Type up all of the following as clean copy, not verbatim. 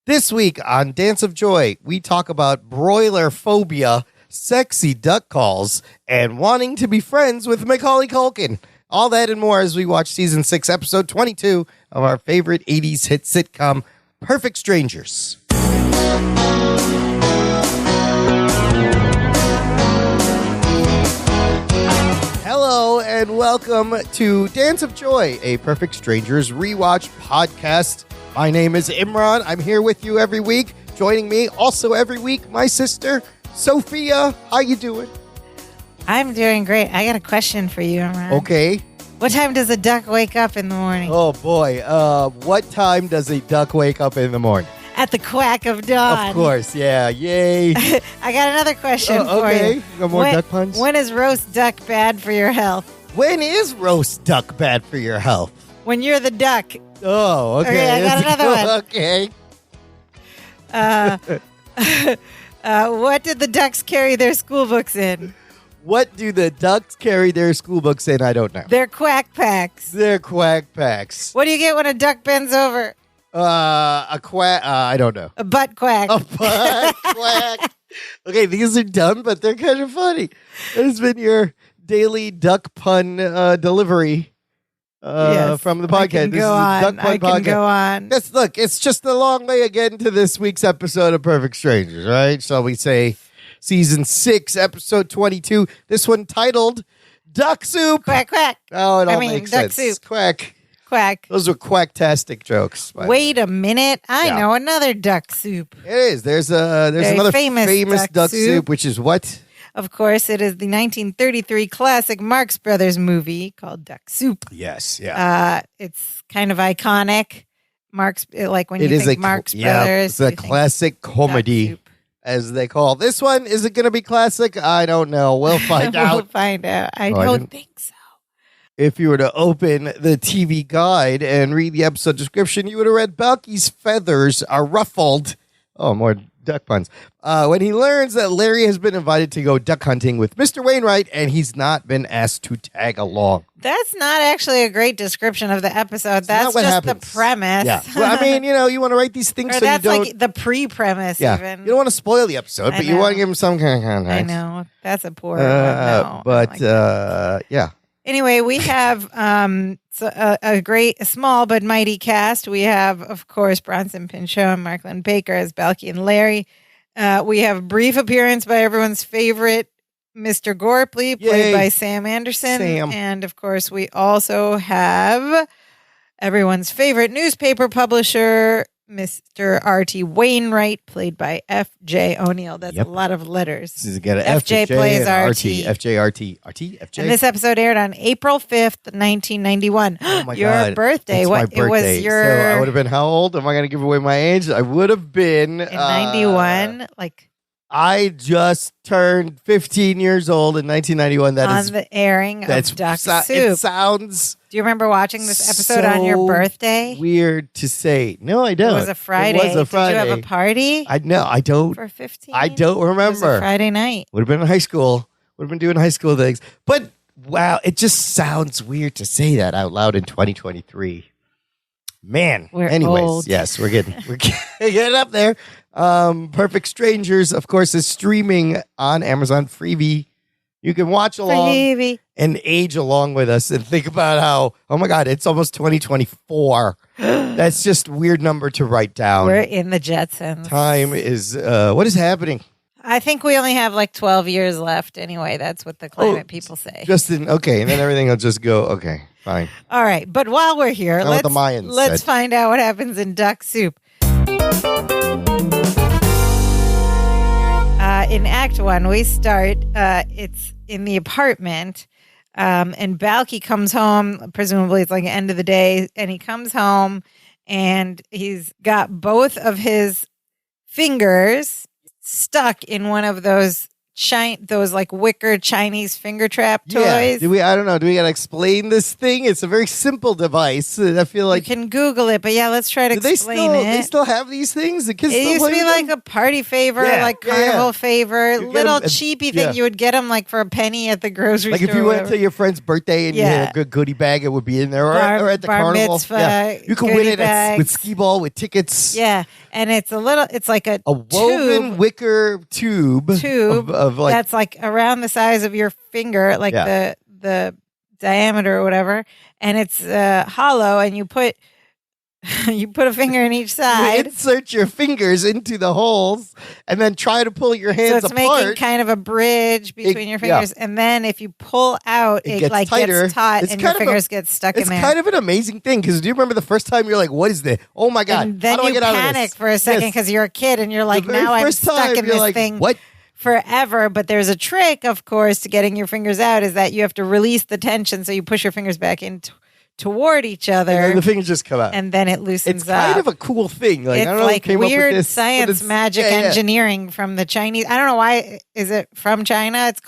This week on Dance of Joy, we talk about broiler-phobia, sexy duck calls, and wanting to be friends with Macaulay Culkin. All that and more as we watch Season 6, Episode 22 of our favorite 80s hit sitcom, Perfect Strangers. Hello and welcome to Dance of Joy, a Perfect Strangers rewatch podcast. My name is Imran. I'm here with you every week. Joining me also every week, my sister, Sophia. How you doing? I'm doing great. I got a question for you, Imran. Okay. What time does a duck wake up in the morning? Oh, boy. What time does a duck wake up in the morning? At the quack of dawn. Of course, yeah. Yay. I got another question for you. Okay. You got more duck puns? When is roast duck bad for your health? When is roast duck bad for your health? When you're the duck. Oh, okay. Okay, I got another one. Okay. What did the ducks carry their school books in? What do the ducks carry their school books in? I don't know. Their quack packs. Their quack packs. What do you get when a duck bends over? A quack. I don't know. A butt quack. A butt quack. Okay, these are dumb, but they're kind of funny. There's been your daily duck pun delivery Yes, from the podcast. This is a duck pun I podcast. can go on. Look, it's just a long way again to this week's episode of Perfect Strangers, right? Shall we say Season 6, Episode 22. This one titled Duck Soup. Quack, quack. Oh, it all makes duck sense. soup. Quack. Quack. Those are quacktastic jokes. Wait a minute. I know another duck soup. It is. There's another famous duck soup, which is what? Of course, it is the 1933 classic Marx Brothers movie called Duck Soup. Yes, yeah. It's kind of iconic. Marx, like when It you is think Marx Brothers. It's a classic comedy, as they call. This one, is it going to be classic? I don't know. We'll find out. We'll find out. I don't think so. If you were to open the TV guide and read the episode description, you would have read Balky's feathers are ruffled. Oh, more duck puns. When he learns that Larry has been invited to go duck hunting with Mr. Wainwright and he's not been asked to tag along. That's not actually a great description of the episode. That's what just happens. the premise. Yeah. Well, I mean, you want to write these things or so you that's don't... like the pre-premise even. You don't want to spoil the episode, but you want to give him some kind of context. I know. That's a poor one. No, yeah. Anyway, we have a great, small but mighty cast. We have, of course, Bronson Pinchot and Marklyn Baker as Balky and Larry. We have a brief appearance by everyone's favorite Mr. Gorpley, played by Sam Anderson. And, of course, we also have everyone's favorite newspaper publisher, Mr. R.T. Wainwright, played by F.J. O'Neill. That's a lot of letters. FJ plays R.T. FJ, R.T. FJ. And this episode aired on April 5th, 1991. Oh my your God. birthday. It's my birthday. It was your... So I would have been how old? Am I going to give away my age? I would have been... In 91, I just turned 15 years old in 1991. That on is the airing of Duck Soup. It sounds... Do you remember watching this episode on your birthday? Weird to say. No, I don't. It was a Friday. Did you have a party? I don't. For 15? I don't remember. It was a Friday night. Would have been in high school. Would have been doing high school things. But wow, it just sounds weird to say that out loud in 2023. Man. Anyways, old. Yes, we're getting up there. Perfect Strangers, of course, is streaming on Amazon Freevee. You can watch along and age along with us and think about how, oh my God, it's almost 2024. That's just a weird number to write down. We're in the Jetsons. Time is, what is happening? I think we only have 12 years left anyway. That's what the climate people say. Okay, and then everything will just go, okay, fine. All right, but while we're here, let's find out what happens in Duck Soup. In Act 1, we start, it's in the apartment, and Balky comes home, presumably it's the end of the day, and he comes home, and he's got both of his fingers stuck in one of those wicker Chinese finger trap toys. Yeah. I don't know. Do we got to explain this thing? It's a very simple device. I feel like you can Google it, but let's try to explain it. They still have these things? The kids it used to be like a party favor, carnival favor, little cheapy thing. You would get them for a penny at the grocery store. Like if you went to your friend's birthday and you had a good goodie bag, it would be in there. Or at the bar carnival. Mitzvah, you can win it with skee ball, with tickets. Yeah. And it's like a woven wicker tube of like that's like around the size of your finger, like the diameter or whatever, and it's hollow, and you put a finger in each side. You insert your fingers into the holes and then try to pull your hands apart. So it's making kind of a bridge between your fingers. Yeah. And then if you pull out, it gets tighter. Gets taut and your fingers get stuck in there. It's kind of an amazing thing because do you remember the first time you're like, what is this? Oh my God. And then you panic for a second because you're a kid and you're like, now I'm stuck in this thing. What? Forever, but there's a trick, of course, to getting your fingers out is that you have to release the tension, so you push your fingers back in toward each other, and then the fingers just come out, and then it loosens up. It's kind of a cool thing. Like, it's I don't know like who came weird up with this, science, magic, engineering from the Chinese. I don't know why. Is it from China? It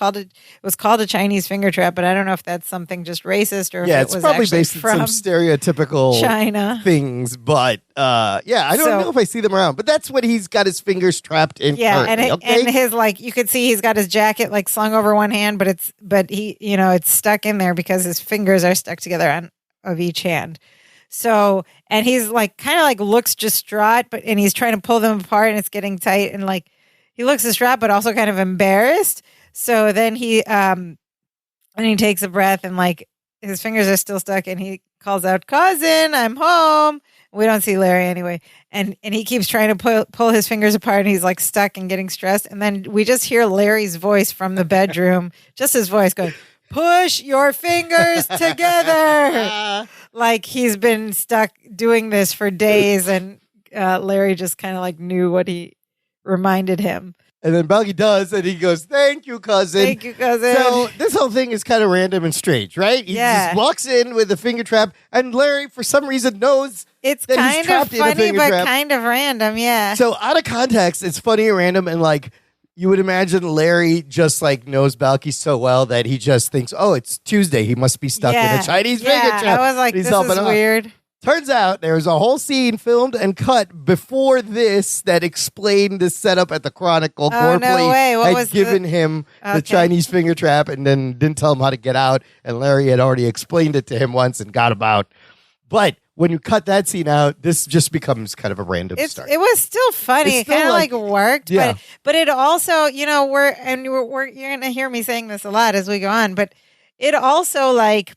was called a Chinese finger trap, but I don't know if that's something just racist or if it was probably actually based from on some stereotypical China things. But I don't know if I see them around. But that's what he's got his fingers trapped in. Yeah, currently, and his you could see he's got his jacket like slung over one hand, but he it's stuck in there because his fingers are stuck together of each hand. So, and he's like kind of like looks distraught, and he's trying to pull them apart and it's getting tight, and like he looks distraught but also kind of embarrassed. So then he takes a breath and like his fingers are still stuck and he calls out, "Cousin, I'm home." We don't see Larry anyway. And he keeps trying to pull his fingers apart and he's like stuck and getting stressed. And then we just hear Larry's voice from the bedroom, just his voice going, "Push your fingers together." Like he's been stuck doing this for days, and Larry just kind of like knew what he reminded him. And then Balky does, and he goes, "Thank you, cousin." Thank you, cousin. So this whole thing is kind of random and strange, right? He just walks in with a finger trap, and Larry, for some reason, knows it's that kind he's trapped of funny, in a finger but trap. kind of random, yeah. So out of context, it's funny and random, and like you would imagine Larry just like knows Balky so well that he just thinks, "Oh, it's Tuesday. He must be stuck in a Chinese finger trap." I was like, this is weird. Turns out there was a whole scene filmed and cut before this that explained the setup at the Chronicle. Oh, no way. What was given him the Chinese finger trap and then didn't tell him how to get out. And Larry had already explained it to him once and got him out. But when you cut that scene out, this just becomes kind of a random start. It was still funny. It kind of like worked, but it also, you're going to hear me saying this a lot as we go on, but it also like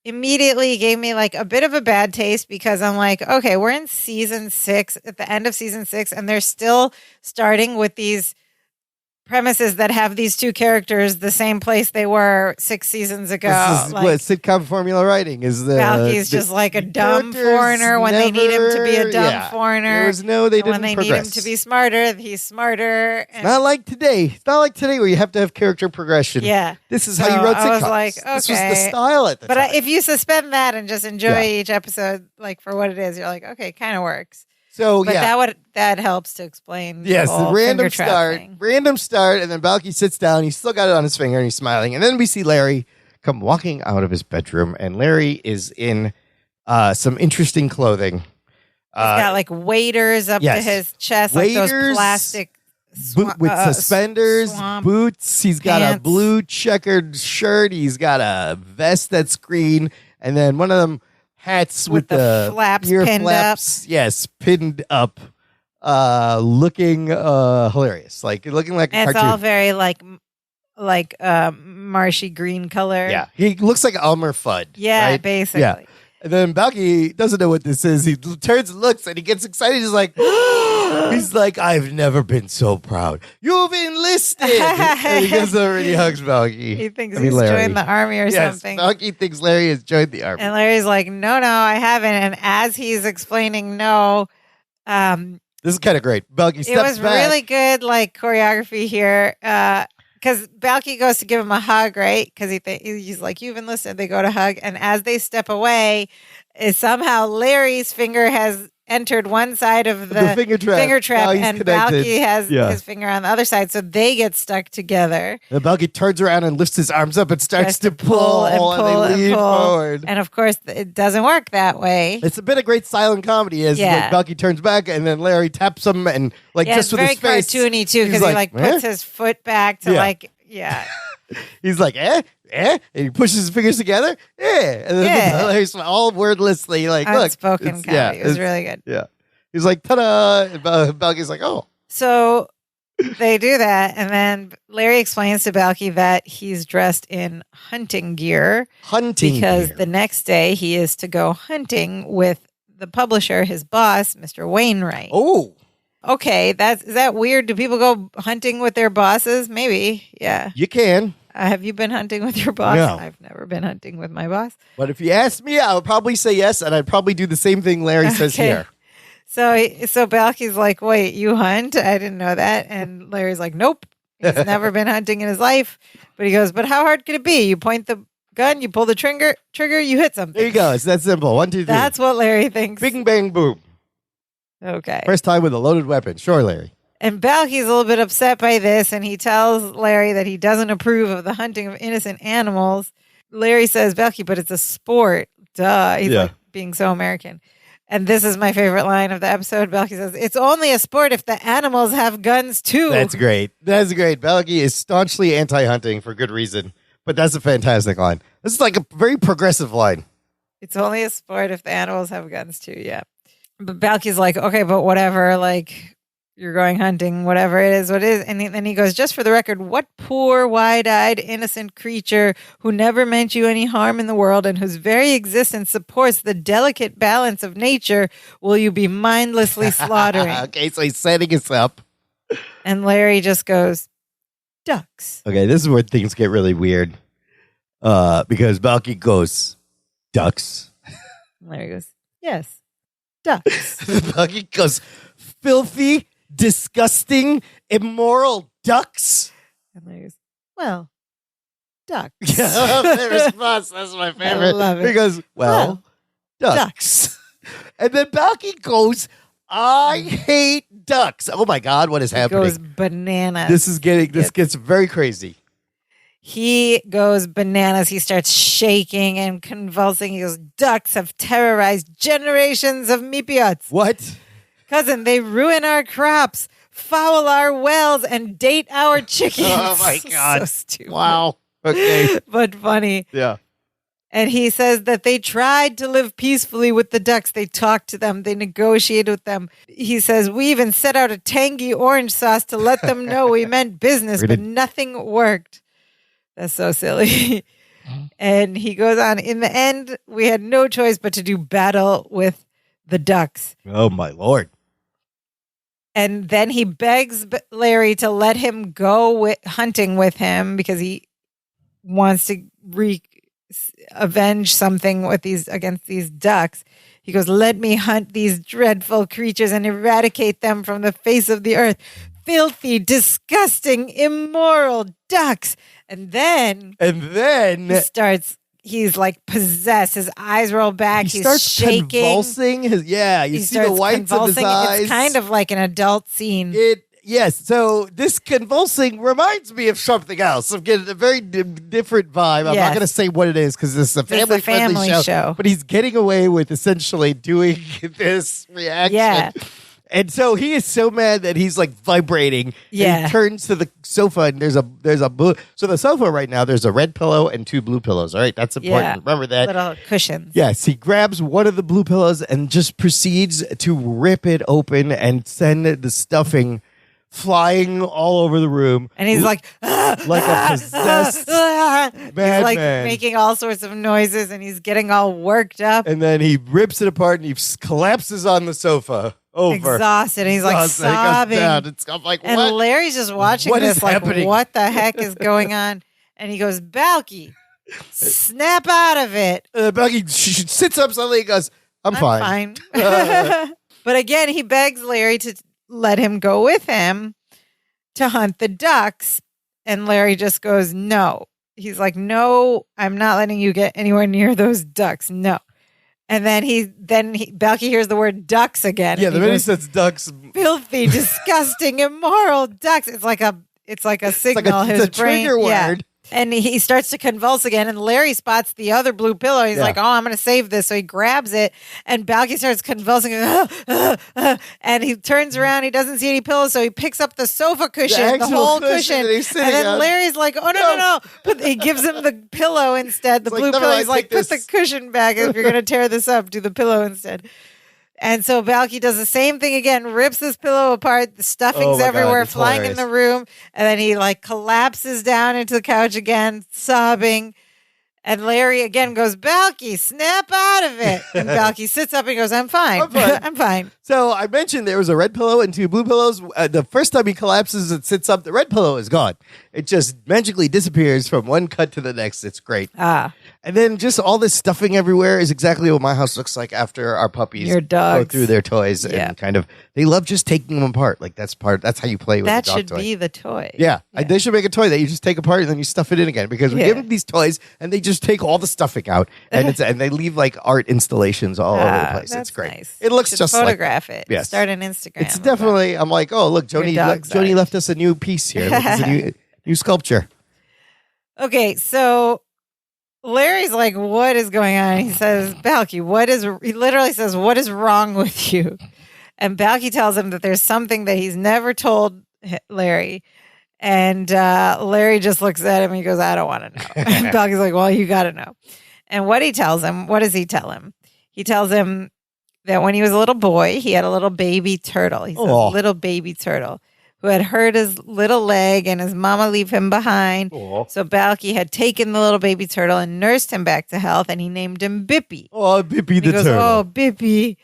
immediately gave me like a bit of a bad taste because I'm like, okay, we're in season 6, at the end of season 6, and they're still starting with these premises that have these two characters the same place they were 6 seasons ago. This is what sitcom formula writing is. Balky's just like a dumb foreigner when they need him to be a dumb foreigner. They didn't when they need him to be smarter, he's smarter. It's not like today. It's not like today where you have to have character progression. Yeah. This is how you wrote sitcoms. I was like, okay. This was the style at the time. But if you suspend that and just enjoy each episode like for what it is, you're like, okay, kind of works. So but that helps to explain. Yes, the random start, and then Balky sits down. He's still got it on his finger, and he's smiling. And then we see Larry come walking out of his bedroom, and Larry is in some interesting clothing. He's got like waders up to his chest, like those plastic with suspenders, boots. He's got pants. A blue checkered shirt. He's got a vest that's green, and then one of them. Hats with the ear flaps. Yes, pinned up. Looking hilarious. Like looking like a cartoon. It's all very like marshy green color. Yeah. He looks like Elmer Fudd. Yeah, right? basically. Yeah. And then Balky doesn't know what this is. He turns and looks and he gets excited. He's like, I've never been so proud. You've enlisted. And he goes over and he hugs Balky. He thinks he's joined the army or something. Balky thinks Larry has joined the army. And Larry's like, no, I haven't. And as he's explaining no, this is kind of great. Balky steps back. It was really good like choreography here. Because Balky goes to give him a hug, right? Because he's like, you've enlisted. They go to hug. And as they step away, somehow Larry's finger has entered one side of the finger trap and Balky has his finger on the other side. So they get stuck together. And Balky turns around and lifts his arms up and starts to pull and they lean forward. And of course, it doesn't work that way. It's a bit of great silent comedy as like Balky turns back and then Larry taps him and like just with his face. It's very cartoony too because he like puts his foot back to He's like, and he pushes his fingers together, and then Larry's all wordlessly like, look, unspoken comedy. It was really good. Yeah. He's like, ta-da! And Balky's like, oh. So they do that, and then Larry explains to Balky that he's dressed in hunting gear. Because the next day he is to go hunting with the publisher, his boss, Mr. Wainwright. Oh. Okay, is that weird? Do people go hunting with their bosses? Maybe, yeah. You can. Have you been hunting with your boss? No. I've never been hunting with my boss. But if you ask me, I would probably say yes, and I'd probably do the same thing Larry says here. So Balky's like, wait, you hunt? I didn't know that. And Larry's like, nope. He's never been hunting in his life. But he goes, but how hard could it be? You point the gun, you pull the trigger, you hit something. There you go. It's that simple. 1, 2, 3. That's what Larry thinks. Bing, bang, boom. Okay. First time with a loaded weapon. Sure, Larry. And Balky's a little bit upset by this, and he tells Larry that he doesn't approve of the hunting of innocent animals. Larry says, Balky, but it's a sport. Duh. He's like being so American. And this is my favorite line of the episode. Balky says, it's only a sport if the animals have guns too. That's great. That's great. Balky is staunchly anti-hunting for good reason. But that's a fantastic line. This is like a very progressive line. It's only a sport if the animals have guns too, yeah. But Balky's like, okay, but whatever, like, you're going hunting, whatever it is, what it is. And then he goes, just for the record, what poor, wide-eyed, innocent creature who never meant you any harm in the world and whose very existence supports the delicate balance of nature will you be mindlessly slaughtering? Okay, so he's setting us up. And Larry just goes, ducks. Okay, this is where things get really weird. Because Balky goes, ducks? Larry goes, yes, ducks. Balky goes, filthy, disgusting, immoral ducks? And Larry goes, well, ducks. The response, that's my favorite. I love it. He goes, well ducks. And then Balky goes, I hate ducks. Oh my God, what is happening? He goes bananas. This gets very crazy. He goes bananas. He starts shaking and convulsing. He goes, ducks have terrorized generations of Mipiots. What? Cousin, they ruin our crops, foul our wells, and date our chickens. Oh my God. So stupid. Wow. Okay. But funny. Yeah. And he says that they tried to live peacefully with the ducks. They talked to them. They negotiated with them. He says, we even set out a tangy orange sauce to let them know we meant business, but nothing worked. That's so silly. And he goes on, in the end, we had no choice but to do battle with the ducks. Oh, my Lord. And then he begs Larry to let him go hunting with him because he wants to avenge something against these ducks. He goes, let me hunt these dreadful creatures and eradicate them from the face of the earth. Filthy, disgusting, immoral ducks. And then he's like possessed. His eyes roll back. He starts shaking. Convulsing. You see the whites of his eyes. It's kind of like an adult scene. Yes, so this convulsing reminds me of something else. I'm getting a very different vibe. I'm not going to say what it is because this is a family-friendly show. But he's getting away with essentially doing this reaction. Yeah. And so he is so mad that he's like vibrating. Yeah. And he turns to the sofa and there's a blue. So the sofa right now, there's a red pillow and 2 blue pillows. All right, that's important. Yeah. Remember that. Little cushions. Yes, he grabs one of the blue pillows and just proceeds to rip it open and send the stuffing flying all over the room. And he's like a possessed madman. He's like making all sorts of noises and he's getting all worked up. And then he rips it apart and he collapses on the sofa. Over. Exhausted. And he's like sobbing. I'm like, what? And Larry's just watching this like, happening? What the heck is going on? And he goes, Balky, snap out of it. Balky sits up suddenly and goes, I'm fine. But again, he begs Larry to let him go with him to hunt the ducks. And Larry just goes, no. He's like, no, I'm not letting you get anywhere near those ducks. No. And then Balky hears the word ducks again. Yeah, the minute he says ducks. Filthy, disgusting, immoral ducks. It's like a signal. It's a trigger word. Yeah. And he starts to convulse again, and Larry spots the other blue pillow. He's like, oh, I'm going to save this. So he grabs it, and Balky starts convulsing. And he turns around. He doesn't see any pillows, so he picks up the sofa cushion, the whole cushion. And then Larry's like, oh, no. But he gives him the pillow instead, the blue pillow. He's like, put the cushion back. If you're going to tear this up, do the pillow instead. And so Balky does the same thing again, rips his pillow apart, the stuffing's everywhere, flying in the room, and then he like collapses down into the couch again, sobbing. And Larry again goes, Balky, snap out of it. And Balky sits up and goes, I'm fine. I'm fine. So I mentioned there was a red pillow and 2 blue pillows. The first time he collapses and sits up, the red pillow is gone. It just magically disappears from one cut to the next. It's great. And then just all this stuffing everywhere is exactly what my house looks like after our puppies go through their toys and kind of, they love just taking them apart. Like that's how you play with the dog toy. That should be the toy. Yeah. They should make a toy that you just take apart and then you stuff it in again because we give them these toys and they just take all the stuffing out and they leave like art installations all over the place. It's great. Nice. It looks just photograph like it. Yes. Start an Instagram. It's definitely, I'm like, oh, look, Joni left us a new piece here. Look, it's a new sculpture. Okay, so Larry's like, what is going on? He says, Balky, he literally says, what is wrong with you? And Balky tells him that there's something that he's never told Larry. And Larry just looks at him and he goes, I don't want to know. And Balky's like, well, you got to know. And what does he tell him? He tells him that when he was a little boy, he had a little baby turtle. He's a little baby turtle who had hurt his little leg and his mama leave him behind. So Balky had taken the little baby turtle and nursed him back to health, and he named him Bippy. Oh, Bippy the turtle. Oh, Bippy.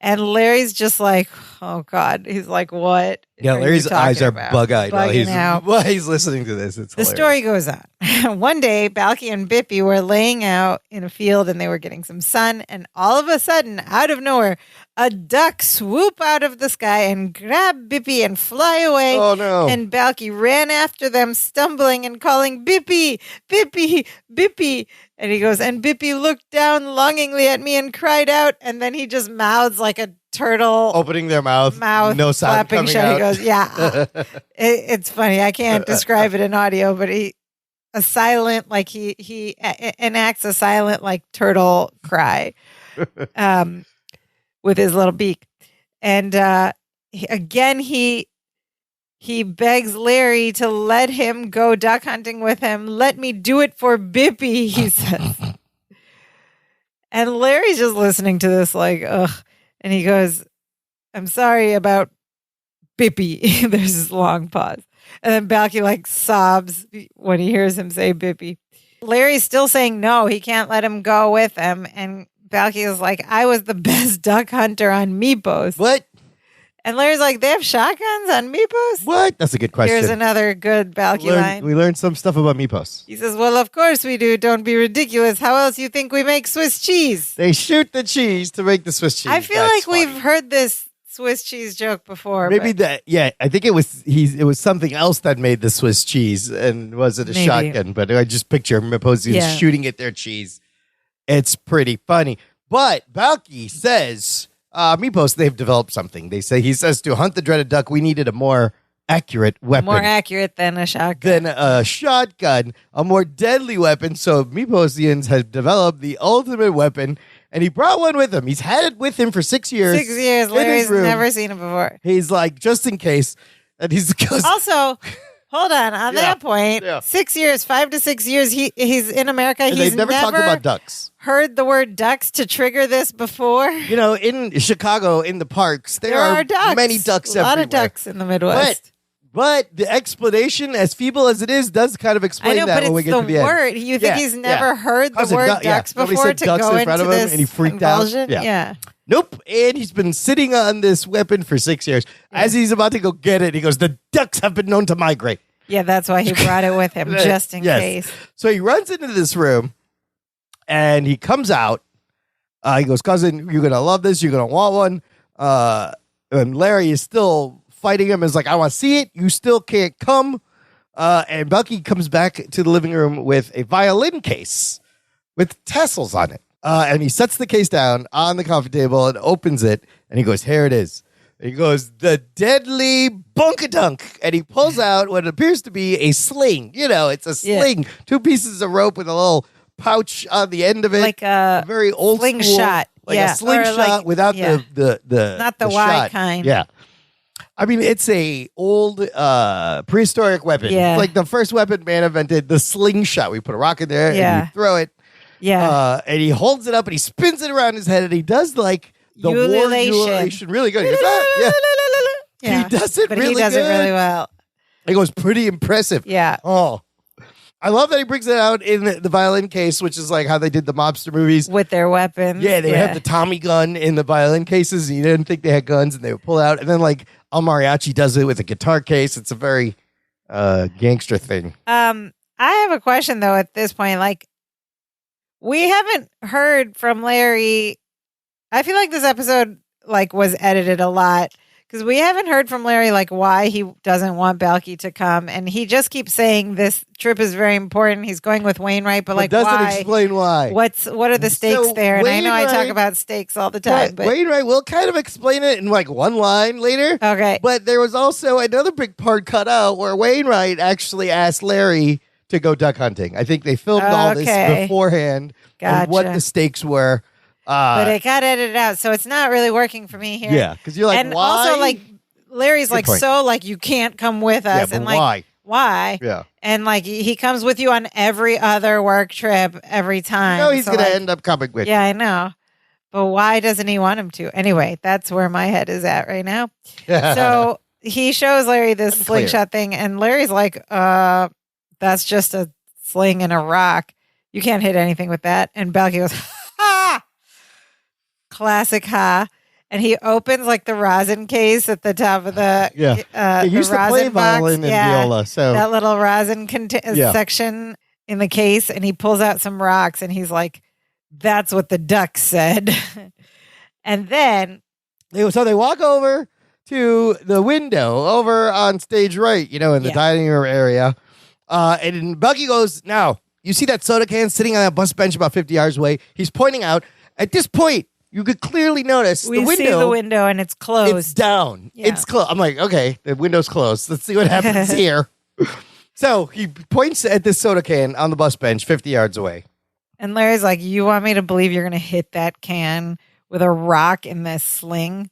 And Larry's just like, oh, God. He's like, what? Yeah, Larry's eyes are bug-eyed while he's listening to this. It's hilarious. The story goes on. One day, Balky and Bippy were laying out in a field and they were getting some sun. And all of a sudden, out of nowhere, a duck swooped out of the sky and grabbed Bippy and fly away. Oh, no. And Balky ran after them, stumbling and calling, Bippy, Bippy, Bippy. And he goes, and Bippy looked down longingly at me and cried out. And then he just mouths like a turtle. Opening their mouth. No sound coming shut. out. He goes, yeah. It's funny. I can't describe it in audio, but he enacts a silent like turtle cry with his little beak. And he begs Larry to let him go duck hunting with him. Let me do it for Bippy, he says. And Larry's just listening to this like, ugh. And he goes, I'm sorry about Bippy. There's this long pause. And then Balky like sobs when he hears him say Bippy. Larry's still saying no, he can't let him go with him. And Balky is like, I was the best duck hunter on Meepos. What? And Larry's like, they have shotguns on Meepos? What? That's a good question. Here's another good Balky line. We learned some stuff about Meepos. He says, well, of course we do. Don't be ridiculous. How else you think we make Swiss cheese? They shoot the cheese to make the Swiss cheese. I feel like we've heard this Swiss cheese joke before. Maybe that, yeah. I think it was something else that made the Swiss cheese, and wasn't a shotgun. But I just picture Meeposians shooting at their cheese. It's pretty funny. But Balky says, Meepos, they've developed something. He says to hunt the dreaded duck, we needed a more accurate weapon. More accurate than a shotgun. A more deadly weapon. So Meeposians have developed the ultimate weapon. And he brought one with him. He's had it with him for 6 years. 6 years. Larry's never seen it before. He's like, just in case. And he's also, hold on. On that point, 6 years, 5 to 6 years, he's in America. And he's never talked about ducks. Heard the word ducks to trigger this before. You know, in Chicago, in the parks, there are ducks. Many ducks everywhere. A lot of ducks in the Midwest. But the explanation, as feeble as it is, does kind of explain that when we get to the end. You think he's never heard the word ducks before to go into this and he freaked out? Yeah. Nope. And he's been sitting on this weapon for 6 years. As he's about to go get it, he goes, the ducks have been known to migrate. Yeah, that's why he brought it with him, just in case. So he runs into this room, and he comes out. He goes, cousin, you're going to love this. You're going to want one. And Larry is still fighting him. Is like, I want to see it. You still can't come. And Balky comes back to the living room with a violin case with tassels on it. And he sets the case down on the coffee table and opens it. And he goes, here it is. And he goes, the deadly bunkadunk. And he pulls out what appears to be a sling. You know, it's a sling. Yeah. 2 pieces of rope with a little pouch on the end of it. Like a very old slingshot. Like a slingshot without the not the wide kind. Yeah. I mean, it's a old prehistoric weapon. Yeah. It's like the first weapon man invented, the slingshot. We put a rock in there and you throw it. Yeah. And he holds it up and he spins it around his head and he does like the ululation. Really good. He goes, yeah. He does it but really he does good. it really well. It goes pretty impressive. Yeah. Oh, I love that he brings it out in the violin case, which is like how they did the mobster movies. With their weapons. Yeah, they have the Tommy gun in the violin cases. And you didn't think they had guns, and they would pull out. And then like El Mariachi does it with a guitar case. It's a very gangster thing. I have a question though. At this point, like we haven't heard from Larry. I feel like this episode like was edited a lot. Because we haven't heard from Larry, like, why he doesn't want Balky to come. And he just keeps saying this trip is very important. He's going with Wainwright, but like, doesn't why? Explain why. What are the stakes there? And I know I talk about stakes all the time. But Wainwright will kind of explain it in like one line later. Okay. But there was also another big part cut out where Wainwright actually asked Larry to go duck hunting. I think they filmed all this beforehand and what the stakes were. But it got edited out, so it's not really working for me here. Yeah, because you're like, and why? Also, like, Larry's like, so, like, you can't come with us. Yeah, and like, why? Yeah. And like, he comes with you on every other work trip every time. No, he's going to end up coming with you. Yeah, I know. But why doesn't he want him to? Anyway, that's where my head is at right now. So he shows Larry this slingshot thing, and Larry's like, that's just a sling and a rock. You can't hit anything with that. And Balky goes, ha! Classic ha. And he opens like the rosin case at the top of the he used to play violin and viola, so that little rosin section in the case, and he pulls out some rocks, and he's like, "That's what the duck said." And then they walk over to the window over on stage right, in the dining room area, and Bucky goes, "Now you see that soda can sitting on that bus bench about 50 yards away?" He's pointing out at this point. You could clearly notice the window. We see the window and it's closed. It's down. Yeah. It's closed. I'm like, okay, the window's closed. Let's see what happens here. So he points at this soda can on the bus bench 50 yards away. And Larry's like, you want me to believe you're going to hit that can with a rock in this sling?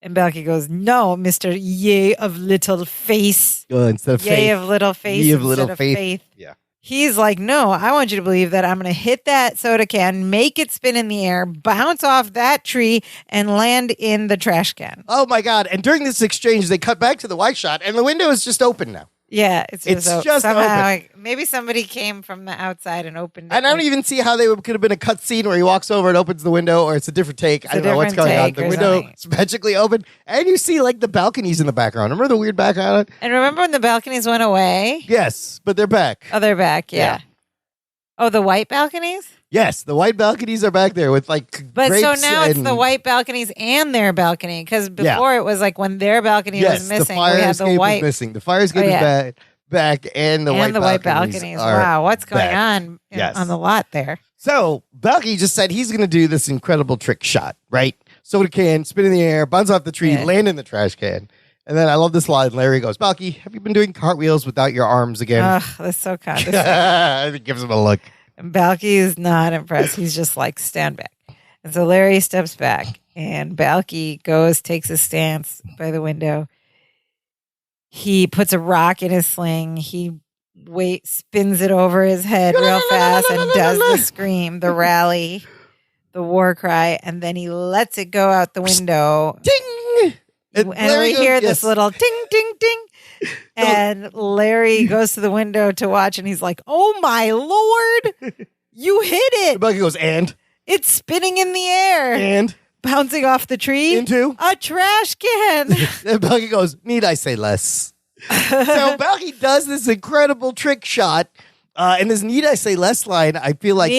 And Balky goes, no, Mr. Ye of Little Face. Instead of Ye faith. of Little Face. Ye of Little Faith. Yeah. He's like, no, I want you to believe that I'm going to hit that soda can, make it spin in the air, bounce off that tree, and land in the trash can. Oh, my God. And during this exchange, they cut back to the wide shot, and the window is just open now. Yeah, it's just somehow open. Maybe somebody came from the outside and opened it. And I don't even see how could have been a cut scene where he walks over and opens the window, or it's a different take. I don't know what's going on. The window is magically open, and you see like the balconies in the background. Remember the weird background? And remember when the balconies went away? Yes, but they're back. Oh, they're back. Yeah. Oh, the white balconies? Yes, the white balconies are back there with like. But so now it's the white balconies and their balcony, because before it was like when their balcony was missing, we had the white. Was missing. The fire escape is back, and the white balconies. Wow, what's going on on the lot there? So Balky just said he's going to do this incredible trick shot, right? Soda can, spin in the air, bounce off the tree, land in the trash can. And then I love this line. Larry goes, Balky, have you been doing cartwheels without your arms again? Ugh, that's so condescending. It gives him a look. And Balky is not impressed. He's just like, stand back. And so Larry steps back, and Balky takes a stance by the window. He puts a rock in his sling. He spins it over his head real fast and does the scream, the rally, the war cry, and then he lets it go out the window. Ding! And we hear this little ding, ding, ding. And Larry goes to the window to watch, and he's like, oh, my Lord, you hit it. Bucky goes, and? It's spinning in the air. And? Bouncing off the tree. Into? A trash can. And Bucky goes, need I say less? So Balky does this incredible trick shot, and this "Need I Say Less" line. I feel like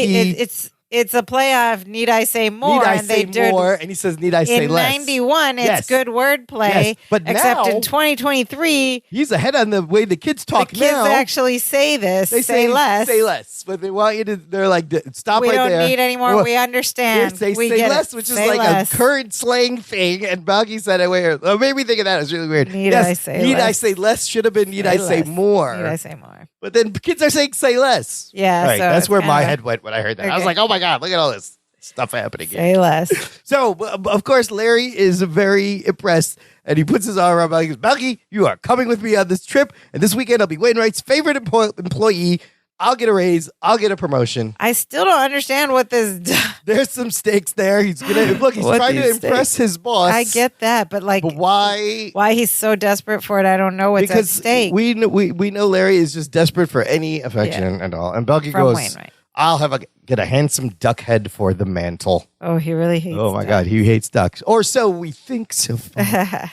it's a play of "Need I Say More?" Need I say more? And he says, "Need I say less?" In '91, it's good wordplay. Yes, but except now, in 2023, he's ahead on the way the kids talk. The kids actually say this. They say less. Say less, but they want you to. They're like, stop right there. We don't need any more. We understand. They say less, which is like a current slang thing. And Balky said it weird. It made me think of that. It was really weird. Need I say less should have been need I say more. Need I say more. But then kids are saying say less. Yeah. Right, so that's where my head went when I heard that. I was like, oh my God, look at all this stuff happening here. Say less. So, of course, Larry is very impressed, and he puts his arm around Balky. He goes, Balky, you are coming with me on this trip, and this weekend I'll be Wainwright's favorite employee. I'll get a raise. I'll get a promotion. I still don't understand what this. There's some stakes there. He's gonna look. He's trying to impress his boss. I get that, but why? Why he's so desperate for it? I don't know what's at stake. We know Larry is just desperate for any affection and all. And Belky goes, Wainwright. I'll get a handsome duck head for the mantle. Oh, he really hates. Oh my God, he hates ducks, or so we think so far.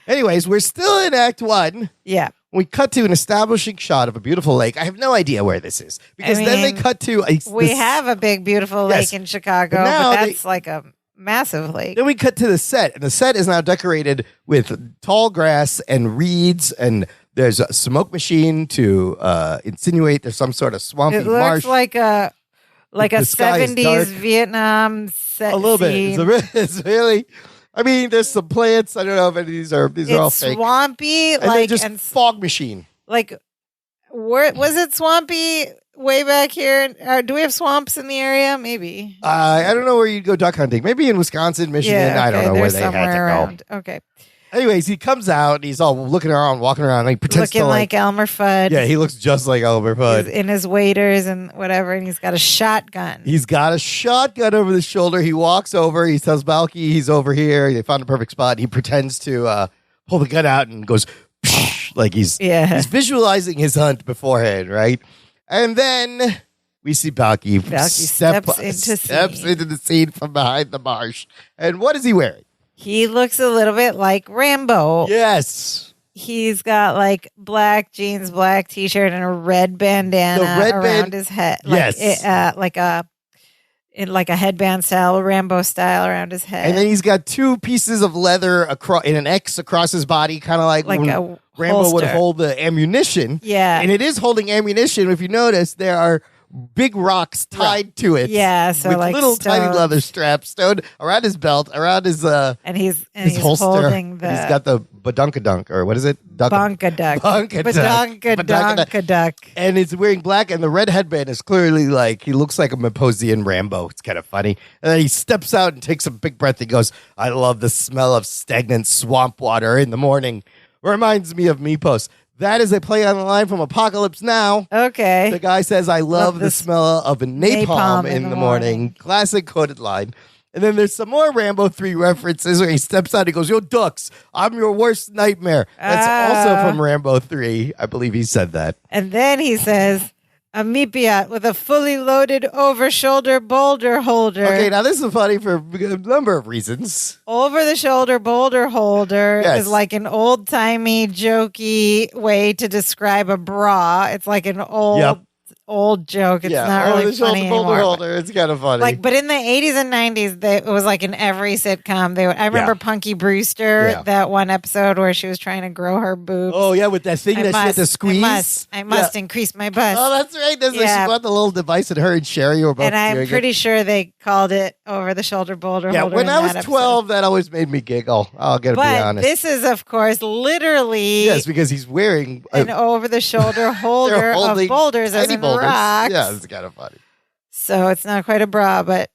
Anyways, we're still in Act 1. Yeah. We cut to an establishing shot of a beautiful lake. I have no idea where this is because then they cut to we have a big, beautiful lake in Chicago, but that's like a massive lake. Then we cut to the set, and the set is now decorated with tall grass and reeds, and there's a smoke machine to insinuate there's some sort of swampy marsh. It looks like a 70s Vietnam set. A little scene. bit. It's really. I mean, there's some plants. I don't know if any of these are all fake. Swampy, and just fog machine. Like, was it swampy way back here? Do we have swamps in the area? Maybe. I don't know where you'd go duck hunting. Maybe in Wisconsin, Michigan. Yeah, okay, I don't know where they had to around. Go. Okay. Anyways, he comes out and he's all looking around, walking around. And he pretends looking like Elmer Fudd. Yeah, he looks just like Elmer Fudd. In his waders and whatever, and he's got a shotgun. He's got a shotgun over the shoulder. He walks over. He tells Balky he's over here. They found a perfect spot. He pretends to pull the gun out and goes like he's visualizing his hunt beforehand, right? And then we see Balky steps into the scene from behind the marsh. And what is he wearing? He looks a little bit like Rambo. Yes. He's got like black jeans, black t-shirt, and a red bandana around his head. Like a headband style, Rambo style around his head. And then he's got two pieces of leather in an X across his body, kind of like a Rambo holster. would hold the ammunition. Yeah. And it is holding ammunition. If you notice, there are big rocks tied to it. Yeah, so with like little tiny leather straps stowed around his belt, around his he's holster. Holding the. And he's got the badunkadunk, or what is it? Badunkadunk. And he's wearing black, and the red headband is clearly like he looks like a Maposian Rambo. It's kind of funny. And then he steps out and takes a big breath. He goes, "I love the smell of stagnant swamp water in the morning. Reminds me of Meepos." That is a play on the line from Apocalypse Now. Okay. The guy says, I love the smell of a napalm in the morning. Classic coded line. And then there's some more Rambo 3 references where he steps out. He goes, yo, ducks, I'm your worst nightmare. That's also from Rambo 3. I believe he said that. And then he says, a Mipiat with a fully loaded over-shoulder boulder holder. Okay, now this is funny for a number of reasons. Over-the-shoulder boulder holder is like an old-timey, jokey way to describe a bra. It's like an old joke. It's not really funny anymore. Holder. It's kind of funny. But in the 80s and 90s, it was like in every sitcom. I remember Punky Brewster, that one episode where she was trying to grow her boobs. Oh, yeah, with that thing she had to squeeze. I must increase my bust. Oh, that's right. She brought the little device that her and Sherry were both doing. And I'm pretty sure they called it over-the-shoulder boulder holder. When I was 12, that always made me giggle. I'll be honest. This is, of course, literally... Yes, because he's wearing... an over-the-shoulder holder of boulders as in rocks. Yeah, it's kind of funny. So it's not quite a bra, but...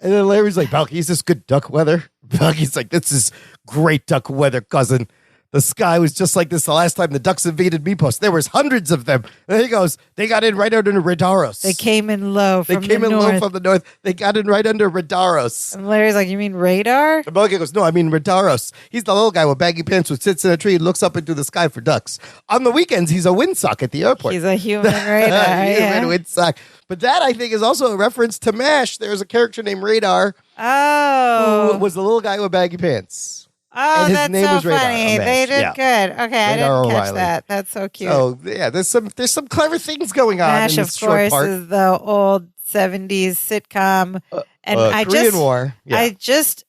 And then Larry's like, Balky, is this good duck weather? Balky's like, this is great duck weather, cousin. The sky was just like this the last time the ducks invaded Meepos. There was hundreds of them. And he goes, they got in right under Radaros. They came in low from the north. They came in low from the north. They got in right under Radaros. And Larry's like, you mean radar? And Balky goes, no, I mean Radaros. He's the little guy with baggy pants who sits in a tree and looks up into the sky for ducks. On the weekends, he's a windsock at the airport. He's a human radar. Human windsock. But that, I think, is also a reference to MASH. There's a character named Radar. Oh. Who was the little guy with baggy pants. Oh, that's so funny. They did good. Okay, I didn't catch that. That's so cute. So yeah, there's some clever things going on. MASH, in this of course, short part. is the old 70s sitcom. And Korean War. Yeah. I just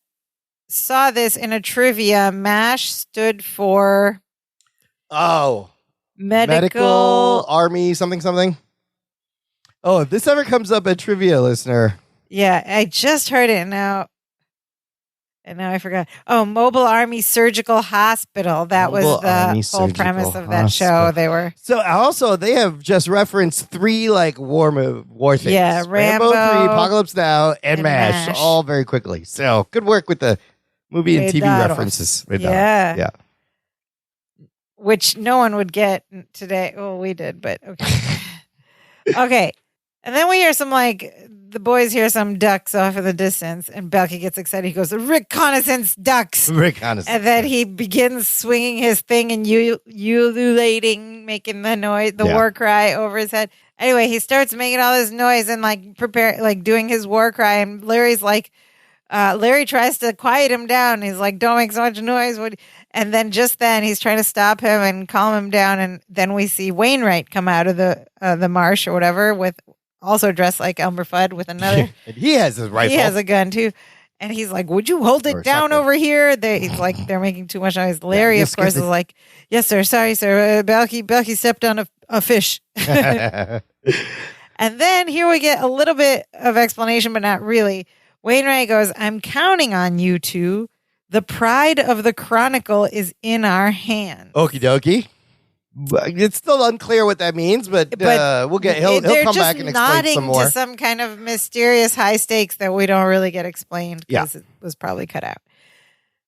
saw this in a trivia. MASH stood for medical army something. Oh, if this ever comes up at trivia, listener. Yeah, I just heard it now. And now I forgot. Oh, Mobile Army Surgical Hospital. That was the whole premise of that show. They were they have just referenced 3 like war things. Yeah, Rambo 3, Apocalypse Now, and MASH, all very quickly. So good work with the movie and TV references. Yeah. Which no one would get today. Well, we did, but okay. Okay. And then we hear the boys hear some ducks off in the distance, and Belky gets excited. He goes, reconnaissance ducks. Reconnaissance. And then he begins swinging his thing and ululating, making the noise, the war cry over his head. Anyway, he starts making all this noise and doing his war cry. And Larry's Larry tries to quiet him down. He's like, don't make so much noise. And then just then he's trying to stop him and calm him down. And then we see Wainwright come out of the marsh or whatever also dressed like Elmer Fudd with another. And he has his rifle. He has a gun too. And he's like, would you hold it down over here? He's like, they're making too much noise. Larry, of course, is like, yes, sir. Sorry, sir. Belky stepped on a fish. And then here we get a little bit of explanation, but not really. Wainwright goes, I'm counting on you two. The pride of the Chronicle is in our hands. Okie dokie. It's still unclear what that means, but we'll get. He'll come back and explain some more. They're just nodding to some kind of mysterious high stakes that we don't really get explained because it was probably cut out.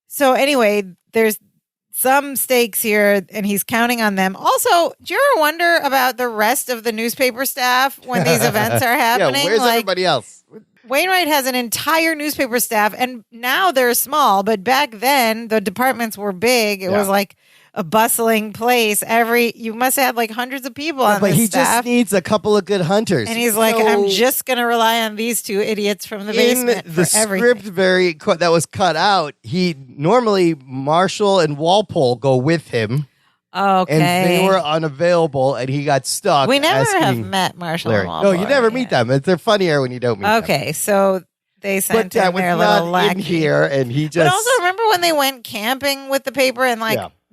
So anyway, there's some stakes here, and he's counting on them. Also, do you ever wonder about the rest of the newspaper staff when these events are happening? Yeah, where's everybody else? Wainwright has an entire newspaper staff, and now they're small, but back then the departments were big. It was like a bustling place. You must have had hundreds of people on this staff. But he just needs a couple of good hunters. And he's like, I'm just going to rely on these two idiots from the basement in the script that was cut out, normally Marshall and Walpole go with him. Okay. And they were unavailable, and he got stuck. We never have met Marshall and Walpole. No, you never meet them. They're funnier when you don't meet them. Okay, so they sent him their little lackey. In here, and he just... But also remember when they went camping with the paper and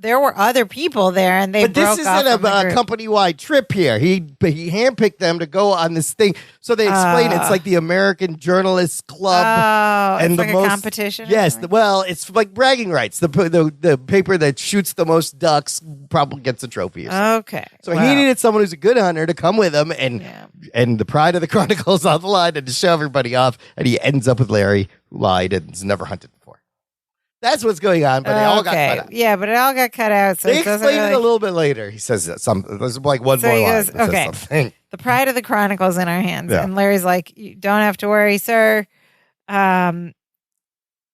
there were other people there, and they broke off. But this isn't a company-wide trip here. He handpicked them to go on this thing. So they explain it's like the American Journalists Club. Oh, and it's like a competition? Yes. Well, it's like bragging rights. The paper that shoots the most ducks probably gets a trophy or something. Okay. So he needed someone who's a good hunter to come with him, and the pride of the Chronicle is on the line and to show everybody off, and he ends up with Larry, who lied and has never hunted before. That's what's going on, but it all got cut out. Yeah, but it all got cut out. So they explain it a little bit later. He says there's like one more line. Okay. The pride of the Chronicle is in our hands. Yeah. And Larry's like, you don't have to worry, sir. And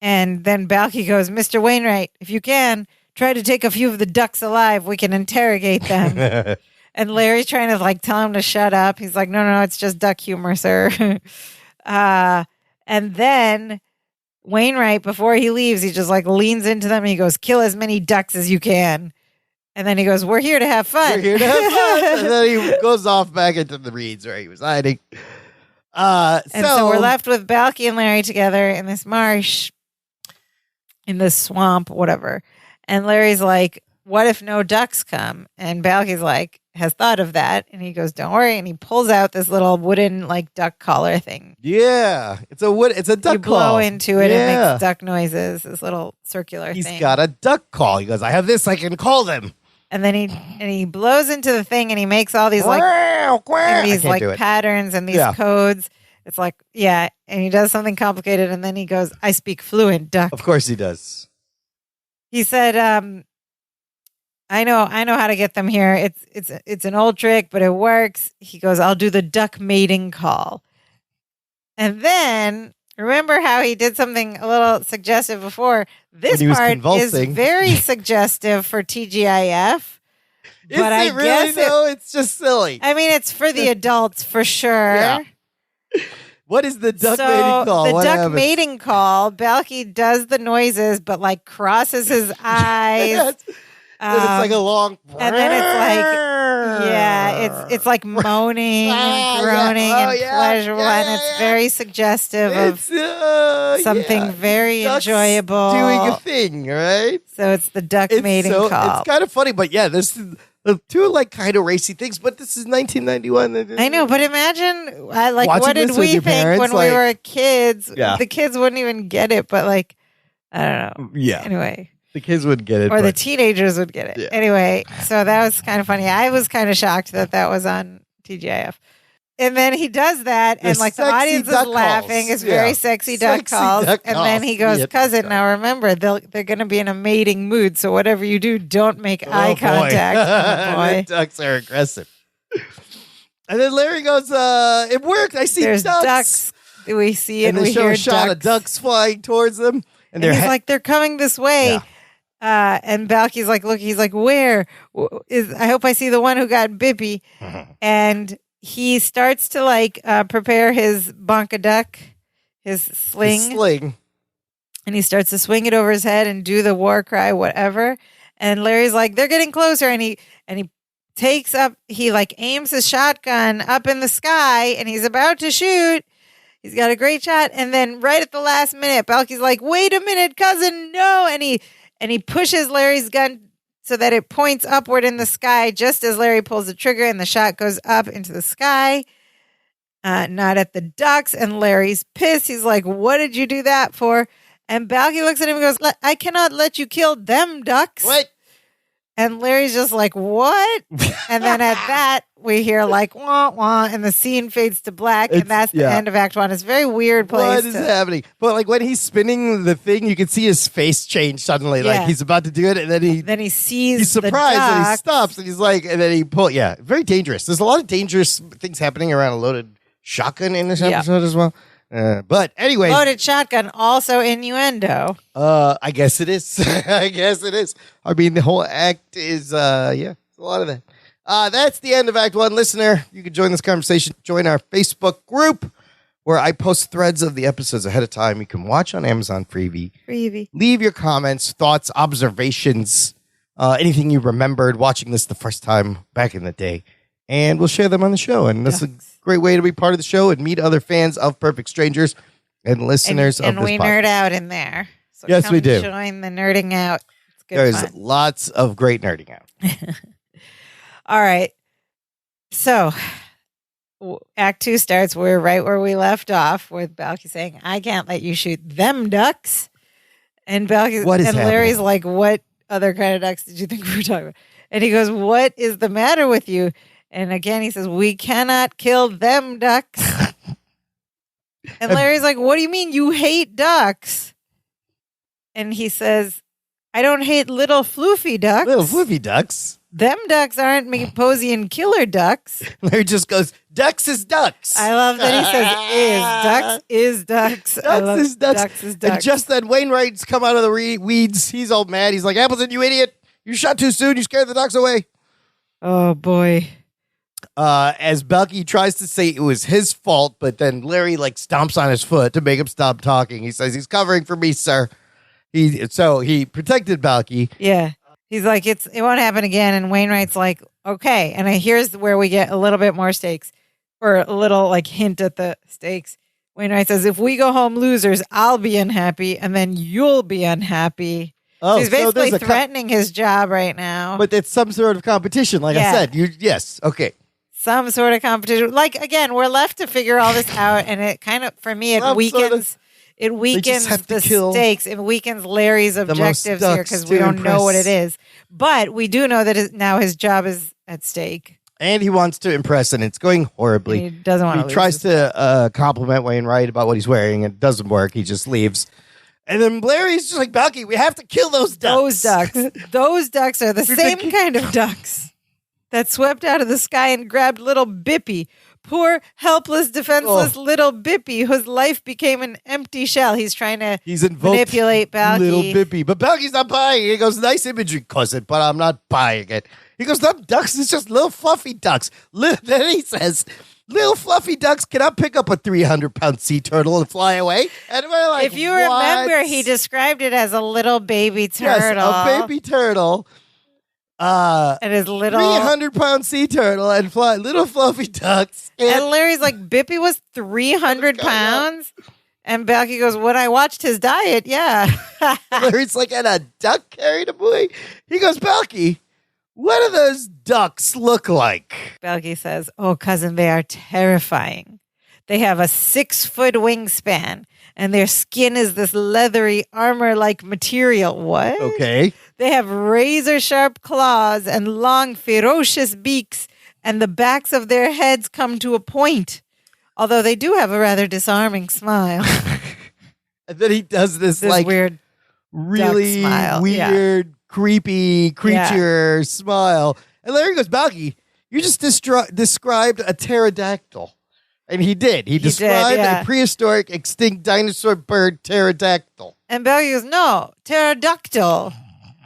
then Balky goes, Mr. Wainwright, if you can, try to take a few of the ducks alive. We can interrogate them. And Larry's trying to tell him to shut up. He's like, no, it's just duck humor, sir. And then Wainwright, before he leaves, he just leans into them and he goes, kill as many ducks as you can. And then he goes, we're here to have fun. We're here to have fun. And then he goes off back into the reeds where he was hiding. So we're left with Balky and Larry together in this marsh, in this swamp, whatever. And Larry's like, what if no ducks come? And Balky's has thought of that. And he goes, don't worry. And he pulls out this little wooden duck collar thing. Yeah. It's a duck call. You blow into it and it makes duck noises, this little circular thing. He's got a duck call. He goes, I have this, I can call them. And then he blows into the thing and he makes all these patterns and these codes. It's and he does something complicated and then he goes, I speak fluent duck. Of course he does. He said, I know how to get them here. It's an old trick, but it works. He goes, I'll do the duck mating call. And then remember how he did something a little suggestive before? This part is very suggestive for TGIF. But I guess it's just silly. I mean, it's for the adults for sure. Yeah. What is the duck mating call? The duck mating call, Balky does the noises, but crosses his eyes. It's like a long, and then it's like moaning and groaning and pleasurable, and it's very suggestive of something very Ducks enjoyable doing a thing, right? So it's the duck mating call. It's kind of funny, but there's two kind of racy things. But this is 1991. I know, but imagine what did we think when we were kids? Yeah. The kids wouldn't even get it, but I don't know. Yeah. Anyway. The kids would get it. Or the teenagers would get it. Yeah. Anyway, so that was kind of funny. I was kind of shocked that was on TGIF. And then he does that, and the audience is laughing. It's very sexy duck calls. And then he goes, cousin, now remember, they're going to be in a mating mood, so whatever you do, don't make eye contact. The ducks are aggressive. And then Larry goes, it worked. I see There's ducks. We see and we show hear a shot of ducks flying towards them. And he's like, they're coming this way. Yeah. And Balky's like, look, he's like, where? I hope I see the one who got Bippy. And he starts to like prepare his bonka duck, his sling. And he starts to swing it over his head and do the war cry, whatever. And Larry's like, they're getting closer. And he takes up, he like aims his shotgun up in the sky and he's about to shoot. He's got a great shot. And then right at the last minute, Balky's like, wait a minute, cousin, no. And he pushes Larry's gun so that it points upward in the sky just as Larry pulls the trigger and the shot goes up into the sky. Not at the ducks. And Larry's pissed. He's like, what did you do that for? And Balky looks at him and goes, I cannot let you kill them ducks. What? And Larry's just like, what? And then at that, we hear like, wah, wah, and the scene fades to black. And that's the end of Act 1. It's a very weird place. What is happening? But like when he's spinning the thing, you can see his face change suddenly. Yeah. Like he's about to do it. And then he sees he's surprised and he stops. And he's like, and then he pulls. Yeah, very dangerous. There's a lot of dangerous things happening around a loaded shotgun in this episode as well. But anyway, loaded shotgun, also innuendo. I guess it is. I guess it is. I mean, the whole act is, it's a lot of that. That's the end of Act 1. Listener, you can join this conversation. Join our Facebook group where I post threads of the episodes ahead of time. You can watch on Amazon Freevee. Leave your comments, thoughts, observations, anything you remembered watching this the first time back in the day. And we'll share them on the show. And that's a great way to be part of the show and meet other fans of Perfect Strangers and listeners of this podcast. And we nerd out in there. So yes, we do. Join the nerding out. It's good There's fun. Lots of great nerding out. All right. So Act 2 starts. We're right where we left off with Balky saying, I can't let you shoot them ducks. And Larry's like, what other kind of ducks did you think we were talking about? And he goes, what is the matter with you? And again, he says, we cannot kill them ducks. And Larry's like, what do you mean you hate ducks? And he says, I don't hate little floofy ducks. Little floofy ducks? Them ducks aren't Macaposian killer ducks. Larry just goes, ducks is ducks. I love that he says, ducks. Ducks is ducks. Ducks is ducks. And just then Wainwright's come out of the weeds. He's all mad. He's like, Appleton, you idiot. You shot too soon. You scared the ducks away. Oh, boy. As Balky tries to say it was his fault, but then Larry like stomps on his foot to make him stop talking. He says he's covering for me, sir. He protected Balky. Yeah. He's like, it won't happen again. And Wainwright's like, okay. And here's where we get a little bit more stakes, or a little like hint at the stakes. Wainwright says, if we go home losers, I'll be unhappy and then you'll be unhappy. So he's basically threatening his job right now. But it's some sort of competition, like I said. Yes, okay. Some sort of competition. Like, again, we're left to figure all this out, and it kind of, for me, it weakens the stakes. It weakens Larry's objectives here because we don't know what it is. But we do know that now his job is at stake. And he wants to impress, and it's going horribly. He doesn't want to. He tries to compliment Wainwright about what he's wearing, and it doesn't work. He just leaves. And then Larry's just like, Balky, we have to kill those ducks. Those ducks are the same kind of ducks that swept out of the sky and grabbed little Bippy. Poor, helpless, defenseless little Bippy, whose life became an empty shell. He's trying to manipulate Balky. Little Bippy. But Balky's not buying it. He goes, nice imagery, cousin, but I'm not buying it. He goes, them ducks is just little fluffy ducks. Then he says, little fluffy ducks cannot pick up a 300-pound sea turtle and fly away. And we're like, if you remember, he described it as a little baby turtle. Yes, a baby turtle. And his little 300-pound sea turtle and fly little fluffy ducks. And Larry's like, Bippy was 300 pounds? And Balky goes, when I watched his diet, yeah. Larry's like, and a duck carried him away? He goes, Balky, what do those ducks look like? Balky says, oh, cousin, they are terrifying. They have a 6-foot wingspan, and their skin is this leathery armor-like material. What? Okay. They have razor-sharp claws and long, ferocious beaks, and the backs of their heads come to a point, although they do have a rather disarming smile. And then he does this like weird, really weird, creepy creature smile. And Larry goes, Balky, You just described a pterodactyl. And he did. He described a prehistoric extinct dinosaur bird, pterodactyl. And Belgi goes, no, pterodactyl.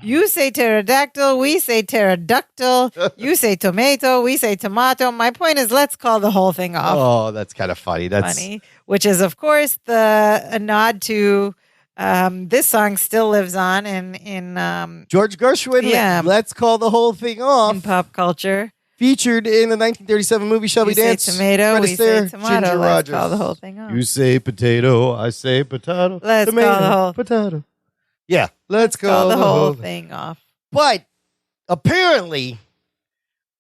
You say pterodactyl, we say pterodactyl. You say tomato, we say tomato. My point is, let's call the whole thing off. Oh, that's kind of funny. That's funny. Which is, of course, a nod to this song still lives on in George Gershwin. Yeah. Let's call the whole thing off. In pop culture. Featured in the 1937 movie Shall We Dance? You say tomato, we say tomato. Ginger Let's Rogers. call the whole thing off. You say potato, I say potato. Let's tomato, call the whole potato. Yeah, let's call the whole thing off. But apparently,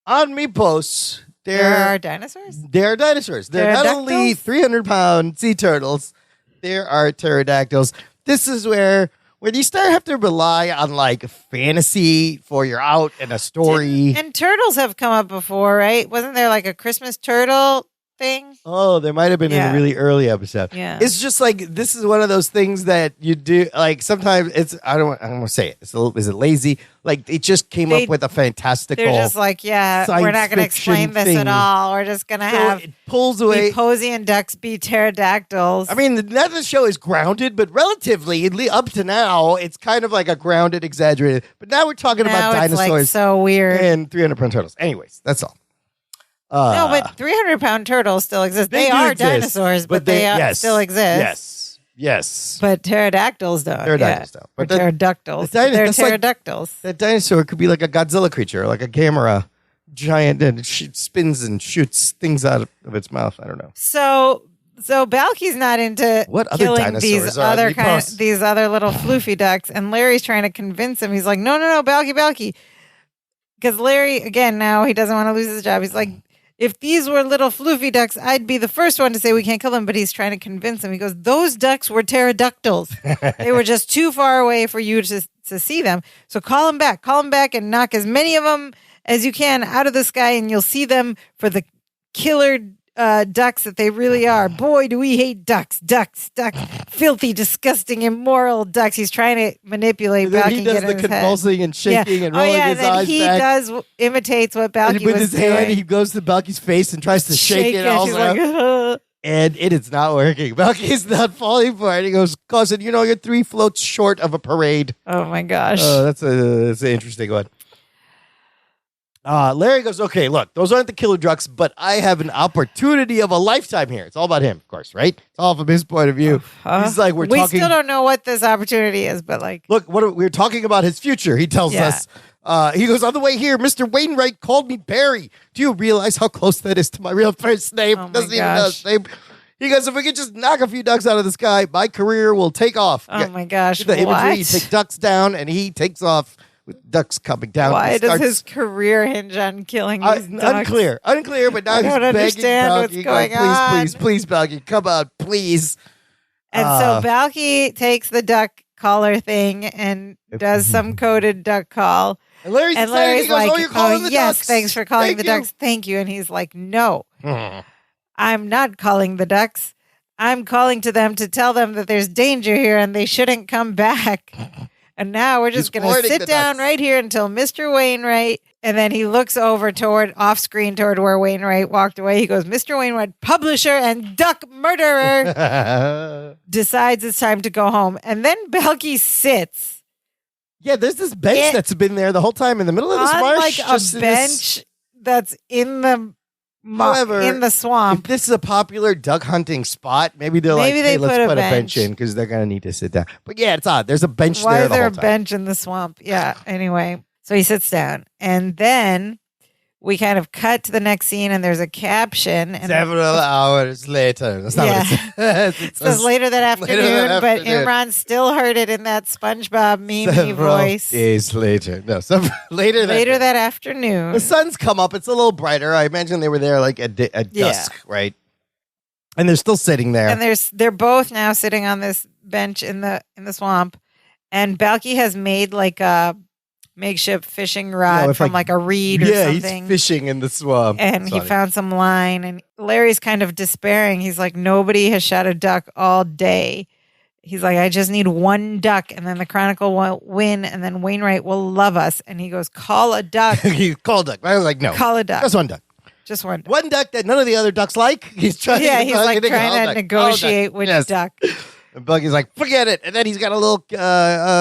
on Meepos, there are dinosaurs? There are dinosaurs. They're not only 300-pound sea turtles, there are pterodactyls. This is where you start have to rely on like fantasy for your out and a story. And turtles have come up before, right? Wasn't there like a Christmas turtle thing? Oh, there might have been in a really early episode. Yeah. It's just like, this is one of those things that you do, like sometimes it's, I don't want to say it. Is it lazy? Like it just came up with a fantastical. They're just like, we're not going to explain this at all. We're just going to have it pulls away. Posey and ducks be pterodactyls. I mean, the show is grounded, but relatively up to now, it's kind of like a grounded, exaggerated. But now we're talking about dinosaurs. Like so weird. And 300-pound turtles. Anyways, that's all. No, but 300-pound turtles still exist. They are dinosaurs, but they still exist. Yes. But pterodactyls don't. Pterodactyls don't. But pterodactyls. They're pterodactyls. That dinosaur could be like a Godzilla creature, like a Gamera giant, and it spins and shoots things out of its mouth. I don't know. So Balky's not into killing these other little floofy ducks, and Larry's trying to convince him. He's like, no, Balky. Because Larry, again, now he doesn't want to lose his job. He's like, if these were little floofy ducks, I'd be the first one to say we can't kill them. But he's trying to convince him. He goes, those ducks were pterodactyls. They were just too far away for you to see them. So call them back and knock as many of them as you can out of the sky, and you'll see them for the killer ducks that they really are. Boy, do we hate ducks. Filthy, disgusting, immoral ducks. He's trying to manipulate Balky. He does the convulsing and shaking and rolling his eyes back. He imitates what Balky was doing. With his hand, he goes to Balky's face and tries to shake it also. Like, and it is not working. Balky's not falling for it. He goes, cousin, you're 3 floats short of a parade. Oh, my gosh. That's an interesting one. Larry goes, okay, look, those aren't the killer ducks, but I have an opportunity of a lifetime here. It's all about him, of course, right? It's all from his point of view. He's like, we still don't know what this opportunity is, but like, look, we're talking about his future. He tells us. He goes, on the way here, Mr. Wainwright called me Barry. Do you realize how close that is to my real first name? Doesn't even know his name. He goes, if we could just knock a few ducks out of the sky, my career will take off. Oh my gosh! The imagery, you take ducks down, and he takes off. With ducks coming down. Why does his career hinge on killing these ducks? Unclear, but now I don't understand what's going on. Please, Balky, come on, please. And so Balky takes the duck caller thing and does some coded duck call. And Larry's like, you're calling the yes, ducks. Thanks for calling the ducks. Thank you. And he's like, no, I'm not calling the ducks. I'm calling to them to tell them that there's danger here and they shouldn't come back. And now we're just going to sit down right here until Mr. Wainwright. And then he looks over off screen toward where Wainwright walked away. He goes, Mr. Wainwright, publisher and duck murderer, decides it's time to go home. And then Balky sits. Yeah, there's this bench that's been there the whole time in the middle of this marsh. Like a bench that's in the in the swamp. If this is a popular duck hunting spot, maybe they're like, hey, let's put a bench in because they're going to need to sit down. But yeah, it's odd. There's a bench there the whole time. Why is there a bench in the swamp? Yeah, anyway. So he sits down. And then we kind of cut to the next scene and there's a caption. And several hours later. That's not what it says. It says later that afternoon, but Imran still heard it in that SpongeBob meme voice. Days later. No, later that afternoon. The sun's come up. It's a little brighter. I imagine they were there like at dusk, right? And they're still sitting there. And they're both now sitting on this bench in the swamp. And Balky has made like a makeshift fishing rod from like a reed or something. Yeah, he's fishing in the swamp. And he found some line. And Larry's kind of despairing. He's like, nobody has shot a duck all day. He's like, I just need one duck, and then the Chronicle will win, and then Wainwright will love us. And he goes, call a duck. Call a duck. I was like, no. Call a duck. Just one duck. Just one duck. One duck that none of the other ducks like. He's trying to negotiate which duck. And Bucky's like, forget it. And then he's got a little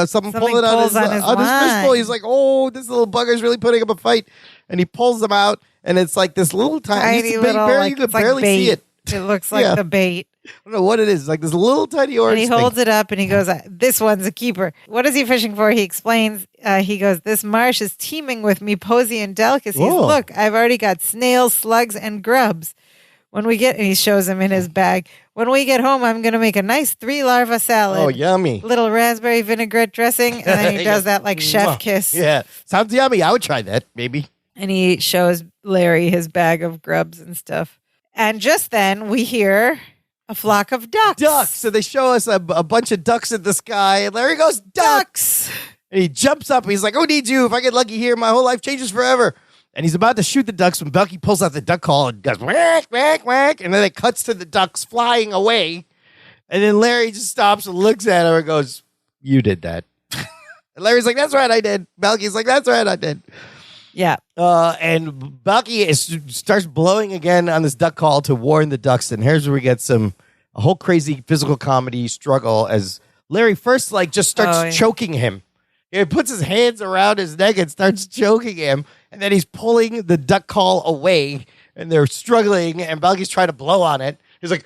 something pulling on his fishbowl. He's like, oh, this little bugger's really putting up a fight. And he pulls them out, and it's like this little tiny little, you could barely see it. It looks like the bait. I don't know what it is. Like this little tiny orange And he holds it up and he goes, this one's a keeper. What is he fishing for? He explains, he goes, this marsh is teeming with Meposian delicacies. Whoa. Look, I've already got snails, slugs, and grubs. And he shows them in his bag. When we get home, I'm going to make a nice 3-larva salad. Oh, yummy. Little raspberry vinaigrette dressing. And then he does that like chef kiss. Yeah. Sounds yummy. I would try that, maybe. And he shows Larry his bag of grubs and stuff. And just then we hear a flock of ducks. So they show us a bunch of ducks in the sky. And Larry goes, ducks. And he jumps up. And he's like, who needs you? If I get lucky here, my whole life changes forever. And he's about to shoot the ducks when Bucky pulls out the duck call and goes, whack, whack, whack. And then it cuts to the ducks flying away. And then Larry just stops and looks at her and goes, you did that. And Larry's like, that's right, I did. Bucky's like, that's right, I did. Yeah. And Bucky starts blowing again on this duck call to warn the ducks. And here's where we get a whole crazy physical comedy struggle as Larry first just starts choking him. He puts his hands around his neck and starts choking him. And then he's pulling the duck call away. And they're struggling. And Bucky's trying to blow on it. He's like...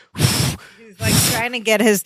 He's trying to get his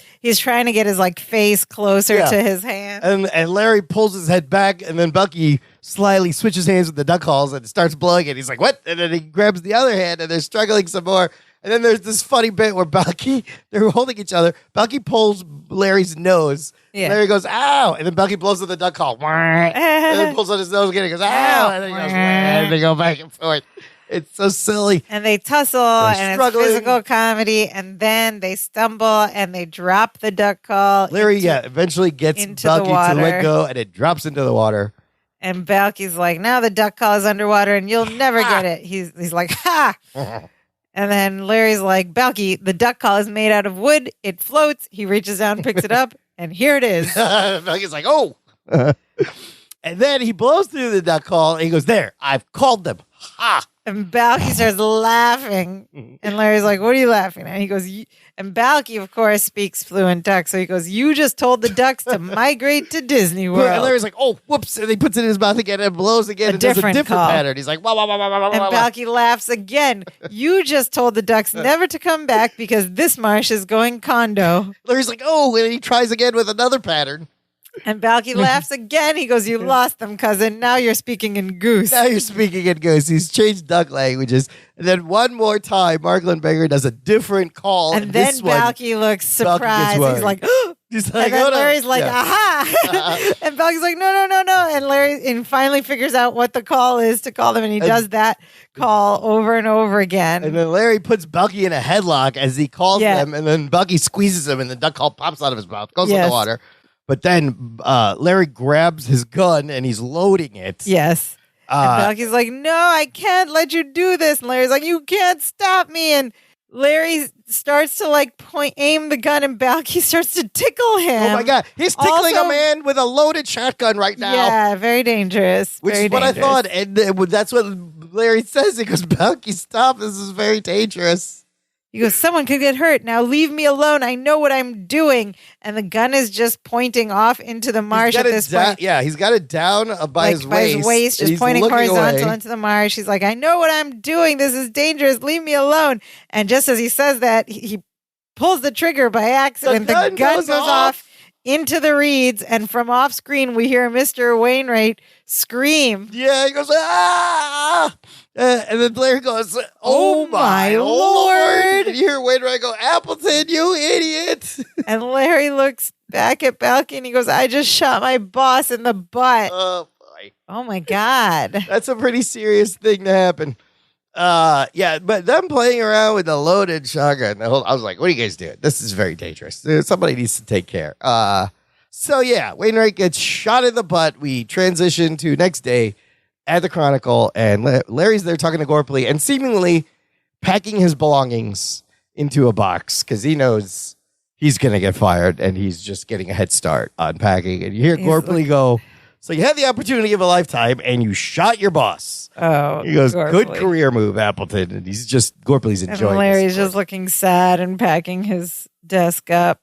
face closer to his hand. And Larry pulls his head back, and then Bucky slyly switches hands with the duck calls and starts blowing it. He's like, what? And then he grabs the other hand, and they're struggling some more. And then there's this funny bit where they're holding each other. Bucky pulls Larry's nose. Yeah. Larry goes, ow. And then Bucky blows with the duck call. And then pulls on his nose again. He goes, ow. And then he goes, and they go back and forth. It's so silly. And they tussle, and it's physical comedy, and then they stumble, and they drop the duck call. Larry, eventually gets Bucky to let go, and it drops into the water. And Bucky's like, now the duck call is underwater, and you'll never get it. He's like, ha! And then Larry's like, Bucky, the duck call is made out of wood. It floats. He reaches down, picks it up, and here it is. Bucky's like, oh! And then he blows through the duck call, and he goes, there, I've called them. Ha! And Balky starts laughing. And Larry's like, what are you laughing at? He goes, and Balky, of course, speaks fluent duck. So he goes, you just told the ducks to migrate to Disney World. And Larry's like, oh, whoops. And he puts it in his mouth again and blows again. And there's a different pattern. He's like, wah, wah, wah, wah, wah, and Balky laughs again. You just told the ducks never to come back because this marsh is going condo. Larry's like, oh, and he tries again with another pattern. And Balky laughs again. He goes, you lost them, cousin. Now you're speaking in goose. He's changed duck languages. And then one more time, Marklin Baker does a different call. And then Balky looks surprised. He's like, and then Larry's like, aha. And Balky's like, no. And Larry finally figures out what the call is to call them. And he does that call over and over again. And then Larry puts Balky in a headlock as he calls them. And then Balky squeezes him and the duck call pops out of his mouth, goes in the water. But then Larry grabs his gun and he's loading it. Yes. And Balky's like, no, I can't let you do this. And Larry's like, you can't stop me. And Larry starts to aim the gun and Balky starts to tickle him. Oh my God. He's tickling a man with a loaded shotgun right now. Yeah, very dangerous. Which is what I thought. And that's what Larry says. He goes, Balky, stop. This is very dangerous. He goes, someone could get hurt. Now leave me alone. I know what I'm doing. And the gun is just pointing off into the marsh at this point. Yeah, he's got it down by his waist. Just pointing horizontal into the marsh. He's like, I know what I'm doing. This is dangerous. Leave me alone. And just as he says that, he pulls the trigger by accident. The gun goes off into the reeds. And from off screen, we hear Mr. Wainwright scream. Yeah, he goes, ah! And then Larry goes, oh my Lord. And you hear Wainwright go, Appleton, you idiot. And Larry looks back at Balky and he goes, I just shot my boss in the butt. Oh, boy. Oh, my God. That's a pretty serious thing to happen. But them playing around with the loaded shotgun, I was like, what are you guys doing? This is very dangerous. Somebody needs to take care. Wainwright gets shot in the butt. We transition to next day at the Chronicle, and Larry's there talking to Gorpley and seemingly packing his belongings into a box because he knows he's going to get fired, and he's just getting a head start on packing. And you hear Gorpley go, so you had the opportunity of a lifetime, and you shot your boss. Oh, he goes, Gorpley. Good career move, Appleton. And Gorpley's enjoying And Larry's just looking sad and packing his desk up.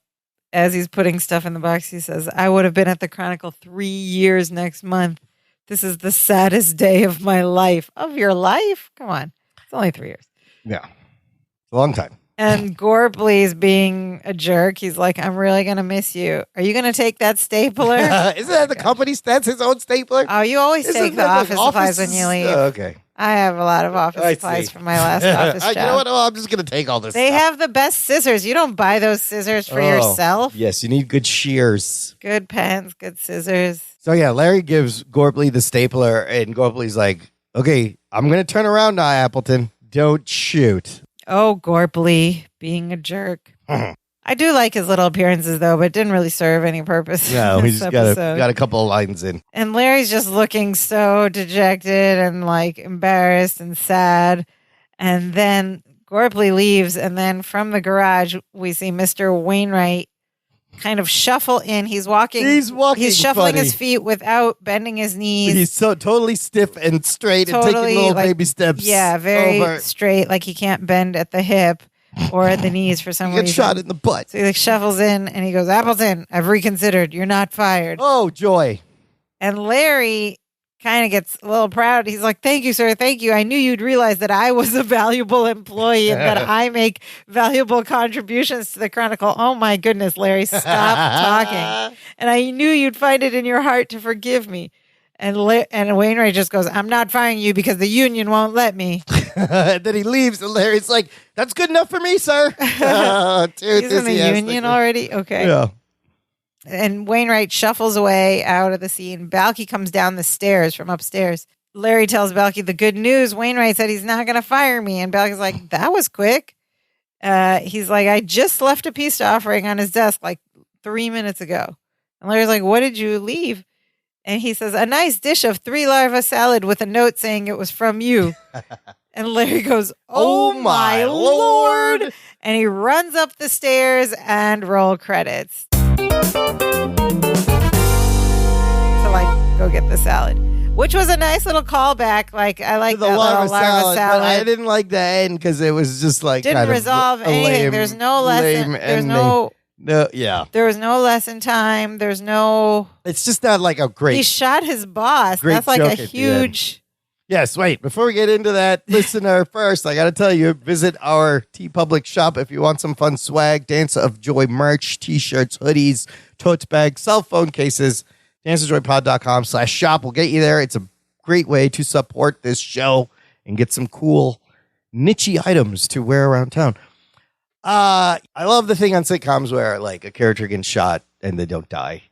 As he's putting stuff in the box, he says, I would have been at the Chronicle 3 years next month. This is the saddest day of my life. Of your life? Come on. It's only 3 years. Yeah. A long time. And Gorpley's being a jerk. He's like, I'm really going to miss you. Are you going to take that stapler? Isn't that the company's? That's his own stapler? Oh, you always take the office supplies when you leave. Okay. I have a lot of office supplies from my last office job. You know what? Oh, I'm just going to take all this They stuff. have the best scissors. You don't buy those scissors for yourself. Yes, you need good shears. Good pens, good scissors. So, yeah, Larry gives Gorpley the stapler, and Gorpley's like, okay, I'm going to turn around now, Appleton. Don't shoot. Oh, Gorpley being a jerk. I do like his little appearances, though, but it didn't really serve any purpose. No, he's just got a couple of lines in. And Larry's just looking so dejected and like embarrassed and sad. And then Gorpley leaves, and then from the garage, we see Mr. Wainwright kind of shuffle in. He's walking. He's shuffling funny. his feet without bending his knees. He's so totally stiff and straight and taking little baby steps. Yeah, very straight, like he can't bend at the hip or at the knees for some reason. He gets shot in the butt. So he like shuffles in and he goes, Appleton, I've reconsidered. You're not fired. Oh, joy. And Larry kind of gets a little proud. He's like, thank you, sir. Thank you. I knew you'd realize that I was a valuable employee and that I make valuable contributions to the Chronicle. Oh, my goodness, Larry, stop talking. And I knew you'd find it in your heart to forgive me. And Wainwright just goes, I'm not firing you because the union won't let me. And then he leaves, and Larry's like, that's good enough for me, sir. He's in the union already? Okay. Yeah. And Wainwright shuffles away out of the scene. Balky comes down the stairs from upstairs. Larry tells Balky the good news. Wainwright said he's not going to fire me. And Balky's like, that was quick. He's like, I just left a peace offering on his desk like 3 minutes ago. And Larry's like, what did you leave? And he says, a nice dish of 3 larva salad with a note saying it was from you. And Larry goes, oh my Lord. And he runs up the stairs and roll credits. To like go get the salad. Which was a nice little callback. Like I like the that larva little larva salad. But I didn't like the end because it was just like didn't kind resolve of anything. Lame, There's no lesson. There's no yeah. There was no lesson time. There's no. It's just not like a great. He shot his boss. That's like a huge. Yes, wait. Before we get into that, listener, first, I got to tell you, visit our TeePublic shop if you want some fun swag. Dance of Joy merch, t-shirts, hoodies, tote bags, cell phone cases. danceofjoypod.com/shop will get you there. It's a great way to support this show and get some cool niche items to wear around town. I love the thing on sitcoms where like a character gets shot and they don't die.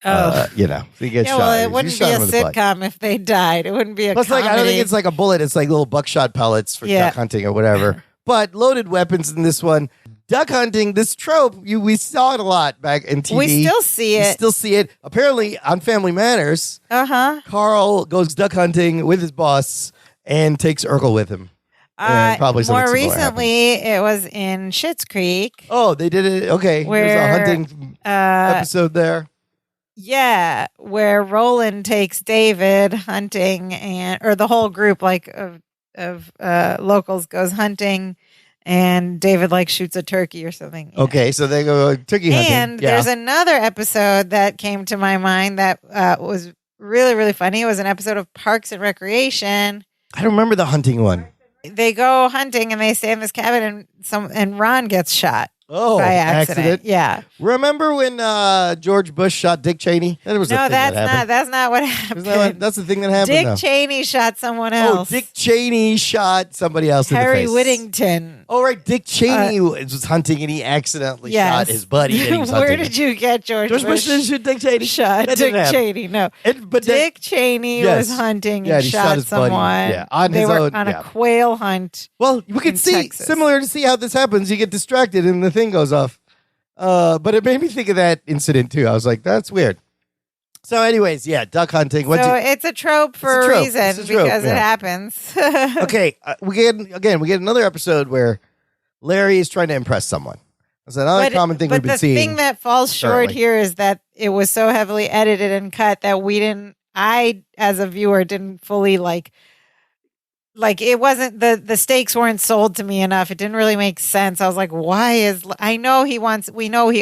You know, if he gets shot. Well, it wouldn't be a sitcom if they died. It wouldn't be a comedy. Like, I don't think it's like a bullet. It's like little buckshot pellets for duck hunting or whatever. But loaded weapons in this one. Duck hunting, this trope, we saw it a lot back in TV. We still see it. Apparently on Family Matters, Carl goes duck hunting with his boss and takes Urkel with him. Probably more recently, it was in Schitt's Creek. Oh, they did it. Okay, there's a hunting episode there. Yeah, where Roland takes David hunting, or the whole group of locals goes hunting, and David like shoots a turkey or something. Yeah. Okay, so they go turkey hunting. And there's another episode that came to my mind that was really, really funny. It was an episode of Parks and Recreation. I don't remember the hunting one. They go hunting and they stay in this cabin, and Ron gets shot. Oh, by accident. Yeah. Remember when George Bush shot Dick Cheney? That's not what happened. That's the thing that happened. Dick Cheney shot someone else. Oh, Dick Cheney shot somebody else in the face. Harry Whittington. Oh, right. Dick Cheney was hunting and he accidentally shot his buddy. And he was Where did you get George Bush? Bush shoot Dick Cheney? Shot Dick Cheney. No. Dick Cheney was hunting and shot someone. Yeah, on his own. They were on a quail hunt. Well, we can see, Texas. Similar to see how this happens. You get distracted and the thing goes off. But it made me think of that incident too. I was like, that's weird. So anyways, yeah, duck hunting. It's a trope for a reason because it happens. Okay, we get another episode where Larry is trying to impress someone. That's another common thing we've been seeing. But the thing that falls short here is that it was so heavily edited and cut that I, as a viewer, didn't fully like it wasn't, the stakes weren't sold to me enough. It didn't really make sense. I was like, we know he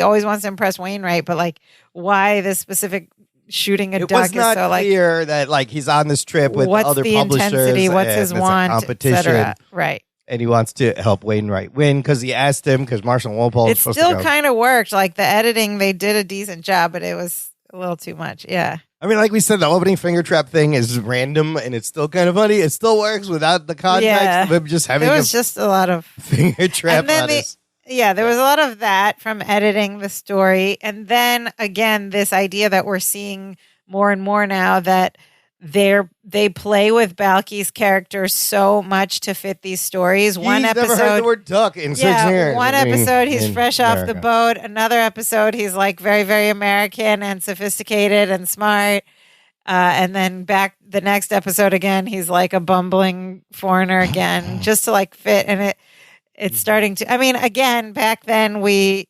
always wants to impress Wainwright, but like, why this specific shooting a duck is so like. It was not clear that like he's on this trip with other publishers. What's the intensity? What's his want? Competition. Right. And he wants to help Wainwright win because he asked him because Marshall Walpole. It still kind of worked. Like the editing, they did a decent job, but it was a little too much. Yeah. I mean, like we said, the opening finger trap thing is random and it's still kind of funny. It still works without the context of him just having just a lot of finger trap on us. Yeah, there was a lot of that from editing the story. And then again, this idea that we're seeing more and more now that they play with Balky's character so much to fit these stories. He's never heard the word duck in 6 years. One episode he's fresh off the boat. Another episode he's like very, very American and sophisticated and smart. And then back the next episode again, he's like a bumbling foreigner again, just to like fit. And it's starting to. I mean, again, back then we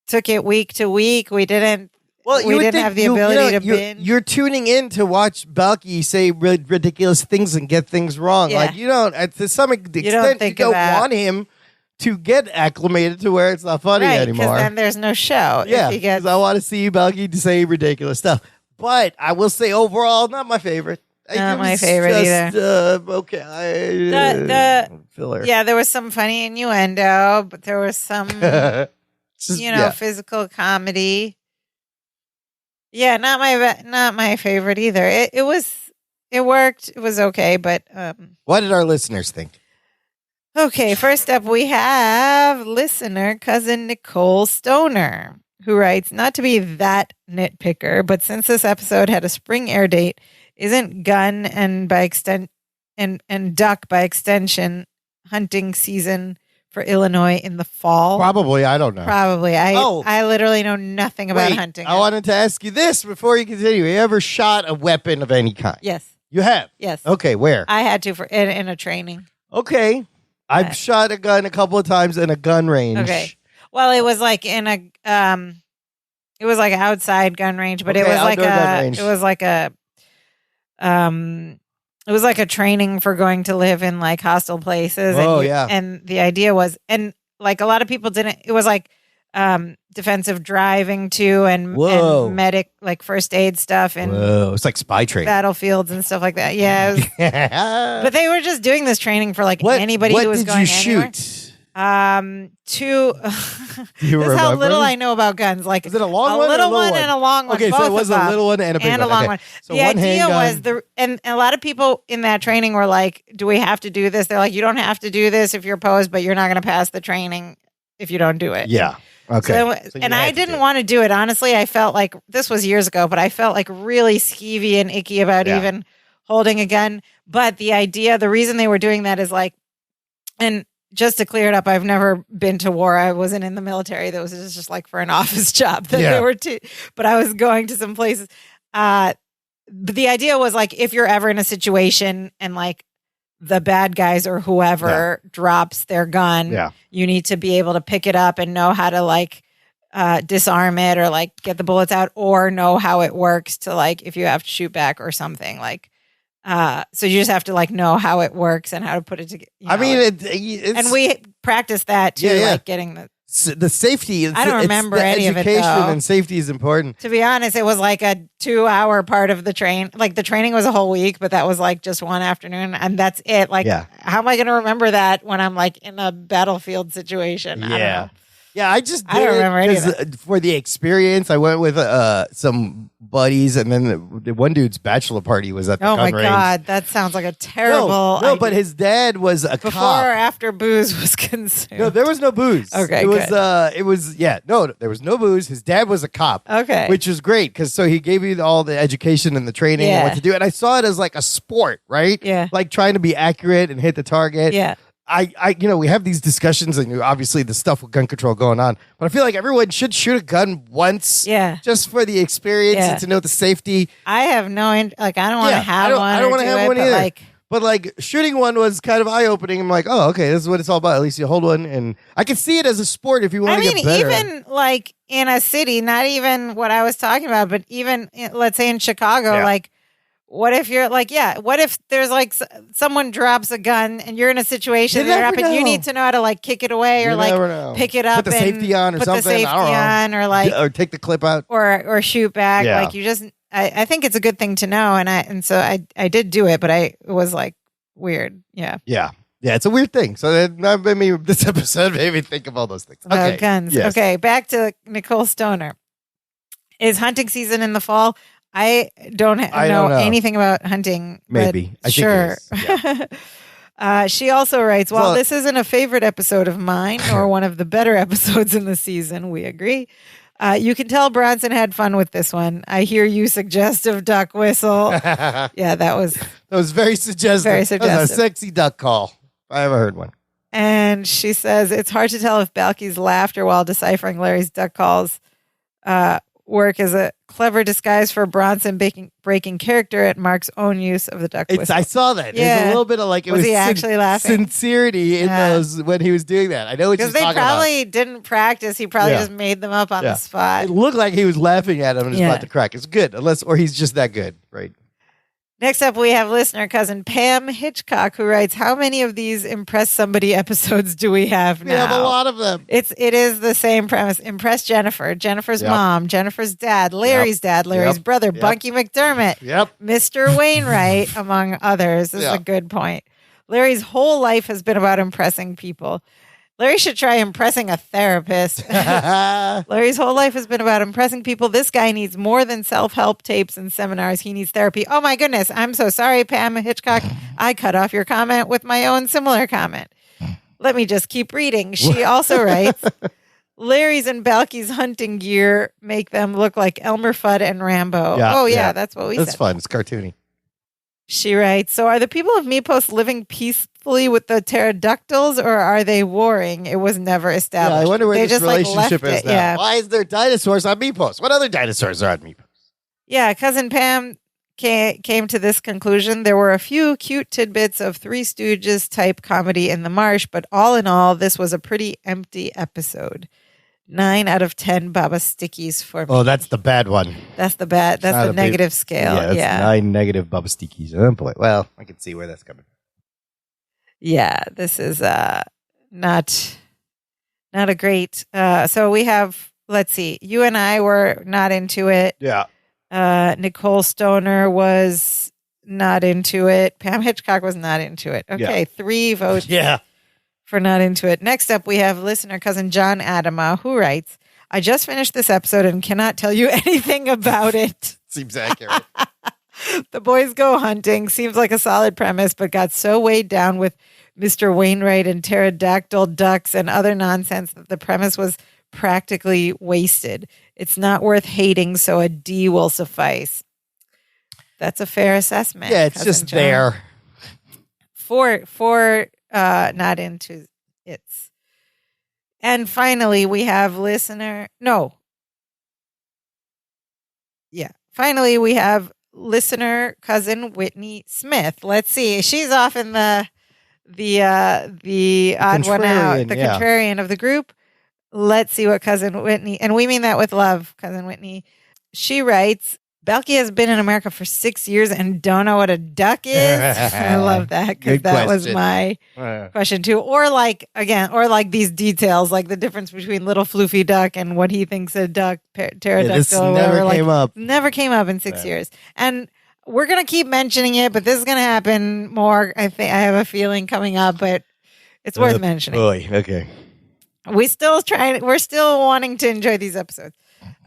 took it week to week. We didn't. Well, we didn't have the ability to binge. You're tuning in to watch Balky say ridiculous things and get things wrong. Yeah. Like, you don't, to some extent, you don't want him to get acclimated to where it's not funny anymore. Because then there's no show. Yeah, because I want to see Balky to say ridiculous stuff. But I will say overall, not my favorite. Not my favorite either. Okay. Filler. Yeah, there was some funny innuendo, but there was some, physical comedy. Yeah, not my favorite either. It worked. It was okay, but what did our listeners think? Okay, first up we have listener cousin Nicole Stoner, who writes, not to be that nitpicker, but since this episode had a spring air date, isn't gun and duck by extension hunting season for Illinois in the fall? Probably. I don't know. Probably. I literally know nothing about hunting. I wanted to ask you this before you continue. Have you ever shot a weapon of any kind? Yes. You have? Yes. Okay, where? I had to in a training. Okay. I've shot a gun a couple of times in a gun range. Okay. Well, it was like in a it was like an outside gun range, but it was like a training for going to live in like hostile places. And the idea was, and like a lot of people didn't, it was like defensive driving too, and medic, like first aid stuff. And it's like spy training. Battlefields and stuff like that. Yeah. But they were just doing this training for like anybody who was going anywhere. What did you shoot? Two. This is how little I know about guns. Like, is it a long one? A little one and a long one. Okay, so it was a little one and a big one. And a long one. So the idea was and a lot of people in that training were like, "Do we have to do this?" They're like, "You don't have to do this if you're posed, but you're not going to pass the training if you don't do it." Yeah. Okay. So and I didn't want to do it. Honestly, I felt like this was years ago, but I felt like really skeevy and icky about even holding a gun. But the reason they were doing that is like, and just to clear it up, I've never been to war. I wasn't in the military. That was just like for an office job that they were but I was going to some places. But the idea was like, if you're ever in a situation and like the bad guys or whoever drops their gun, you need to be able to pick it up and know how to like disarm it or like get the bullets out, or know how it works to like, if you have to shoot back or something like. So you just have to like know how it works and how to put it together. I mean, it's, and we practiced that too, like getting the safety. I don't remember any of it. Education and safety is important. To be honest, it was like a 2-hour part of the train. Like the training was a whole week, but that was like just one afternoon, and that's it. Like, how am I going to remember that when I'm like in a battlefield situation? I don't know. Yeah, I just I don't remember any of it. For the experience. I went with some buddies, and then the one dude's bachelor party was at the gun range. Oh my God, that sounds like a terrible. No, but his dad was a before cop. or after booze was consumed. No, there was no booze. Okay, there was no booze. His dad was a cop. Okay, which was great because he gave you all the education and the training and what to do, and I saw it as like a sport, right? Yeah, like trying to be accurate and hit the target. Yeah. We have these discussions, and obviously the stuff with gun control going on, but I feel like everyone should shoot a gun once, just for the experience and to know the safety. I have I don't want to have one. I don't want to have one either. But like shooting one was kind of eye-opening. I'm like, oh, okay, this is what it's all about. At least you hold one, and I can see it as a sport if you want to get better. Even like in a city, not even what I was talking about, but even let's say in Chicago, like, what if you're like, what if there's like someone drops a gun and you're in a situation that you need to know how to like kick it away or like pick it up, put the safety on or something, put the safety on or like or take the clip out or shoot back. Like you just. I think it's a good thing to know, and so I did do it, but it was like weird. Yeah. It's a weird thing. So that made me, this episode made me think of all those things. About guns. Yes. Okay, back to Nicole Stoner. Is hunting season in the fall? I don't know anything about hunting. Maybe. I sure. Think it is. Yeah. She also writes, while this isn't a favorite episode of mine or one of the better episodes in the season, we agree. You can tell Bronson had fun with this one. I hear you suggestive duck whistle. Yeah, that was very suggestive. That was a sexy duck call. I ever heard one. And she says, it's hard to tell if Balky's laughter while deciphering Larry's duck calls work as a clever disguise for Bronson breaking character at Mark's own use of the duck whistle. I saw that. Yeah. There's a little bit of like, it was he actually laughing? Sincerity in those when he was doing that. I know what you're talking about. Because they probably didn't practice. He probably just made them up on the spot. It looked like he was laughing at him and just about to crack. It's good, or he's just that good, right? Next up, we have listener cousin Pam Hitchcock, who writes, how many of these Impress Somebody episodes do we have now? We have a lot of them. It is the same premise. Impress Jennifer, Jennifer's mom, Jennifer's dad, Larry's brother, Bunky McDermott, Mr. Wainwright, among others. This is a good point. Larry's whole life has been about impressing people. Larry should try impressing a therapist. Larry's whole life has been about impressing people. This guy needs more than self-help tapes and seminars. He needs therapy. Oh, my goodness. I'm so sorry, Pam Hitchcock. I cut off your comment with my own similar comment. Let me just keep reading. She also writes, Larry's and Balky's hunting gear make them look like Elmer Fudd and Rambo. That's what we said. That's fun. It's cartoony. She writes, so are the people of Meepos living peacefully with the pterodactyls or are they warring? It was never established. I wonder where this relationship is now. Yeah. Why is there dinosaurs on Meepos? What other dinosaurs are on Meepos? Yeah, Cousin Pam came to this conclusion. There were a few cute tidbits of Three Stooges type comedy in the marsh, but all in all, this was a pretty empty episode. 9 out of 10 Baba Stickies for me. Oh, that's the bad one. That's the bad. That's the negative scale. Yeah, 9 negative Baba Stickies. Oh boy. Well, I can see where that's coming from. Yeah, this is not a great. So we have. Let's see. You and I were not into it. Yeah. Nicole Stoner was not into it. Pam Hitchcock was not into it. Okay, 3 votes. Yeah. For not into it. Next up, we have listener cousin John Adama, who writes, I just finished this episode and cannot tell you anything about it. Seems accurate. The boys go hunting. Seems like a solid premise, but got so weighed down with Mr. Wainwright and pterodactyl ducks and other nonsense that the premise was practically wasted. It's not worth hating, so a D will suffice. That's a fair assessment. Yeah, it's just John. There. For not into it. And finally, we have finally we have listener cousin Whitney Smith. Let's see. She's off in the odd one out, the contrarian of the group. Let's see what cousin Whitney, and we mean that with love, cousin Whitney. She writes, Balky has been in America for 6 years and don't know what a duck is. I love that because that was my question too. Or like these details, like the difference between little floofy duck and what he thinks a duck, pterodactyl. This never came up. Never came up in 6 years. And we're going to keep mentioning it, but this is going to happen more. I have a feeling coming up, but it's worth mentioning. Boy, okay. We're still wanting to enjoy these episodes.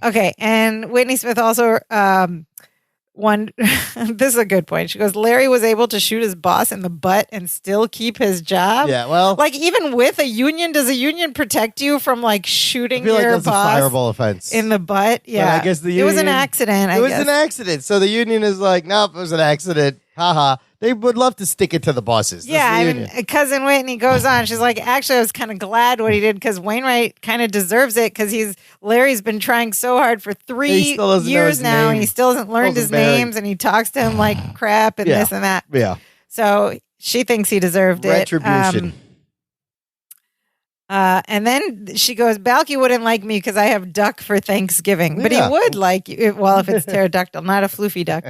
Okay, and Whitney Smith also this is a good point. She goes, Larry was able to shoot his boss in the butt and still keep his job. Yeah, well, like even with a union, does a union protect you from like shooting your that's boss a fireable offense in the butt? Yeah, but I guess the union, it was an accident. It was an accident. So the union is like, nope, it was an accident. Haha. They would love to stick it to the bosses. Yeah, I mean, cousin Whitney goes on. She's like, actually, I was kind of glad what he did because Wainwright kind of deserves it because Larry's been trying so hard for 3 years now, and he still hasn't learned his names, and he talks to him like crap and this and that. Yeah. So she thinks he deserved it. Retribution. And then she goes, Balky wouldn't like me because I have duck for Thanksgiving. But he would like you. Well, if it's pterodactyl, not a floofy duck.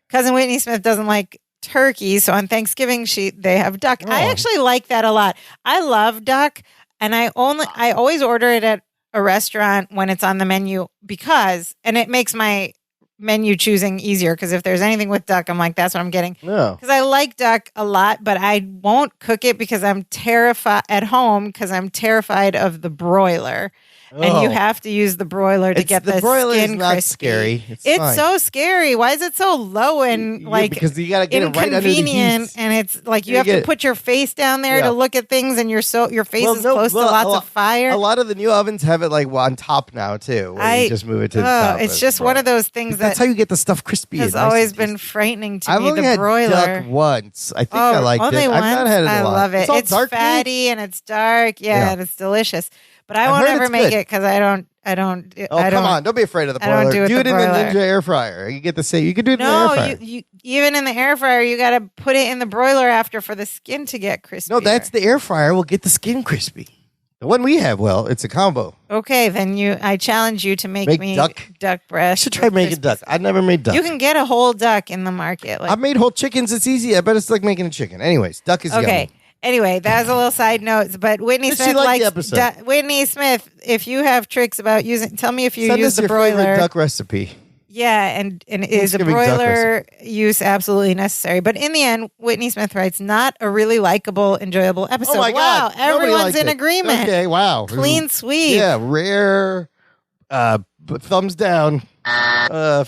Cousin Whitney Smith doesn't like turkey. So on Thanksgiving, they have duck. Oh. I actually like that a lot. I love duck. And I always order it at a restaurant when it's on the menu and it makes my menu choosing easier, because if there's anything with duck, I'm like, that's what I'm getting. Because I like duck a lot, but I won't cook it because I'm terrified at home, because I'm terrified of the broiler. And you have to use the broiler to get the broiler skin is not crispy. Scary. It's so scary. Why is it so low and because you gotta get it right under the heat. And it's like you have to put your face down there to look at things, and your face is close to lots of fire. A lot of the new ovens have it like on top now too. You just move it to the top. It's just one of those things that's how you get the stuff crispy. Has always been frightening to me. I've only the had broiler duck once. I think I liked it. I've not had it a lot. I love it. It's fatty and it's dark. And it's delicious. But I won't ever make it because I don't. Come on! Don't be afraid of the broiler. Do it in the Ninja air fryer. You get the same. You can do it in the air fryer. Even in the air fryer, you got to put it in the broiler after for the skin to get crispy. No, that's the air fryer. Will get the skin crispy. The one we have, it's a combo. Okay, then I challenge you to make me duck breast. I should try making duck. I never made duck. You can get a whole duck in the market. I've made whole chickens. It's easy. I bet it's like making a chicken. Anyways, duck is okay. Yummy. Anyway, that was a little side note. But Whitney Smith likes Whitney Smith. If you have tricks about tell me if you use the broiler. Favorite duck recipe. Yeah, and is a broiler use absolutely necessary? But in the end, Whitney Smith writes, not a really likable, enjoyable episode. Oh my God. Wow, everyone's in agreement. Okay, wow. Clean sweep. Yeah, rare thumbs down. One,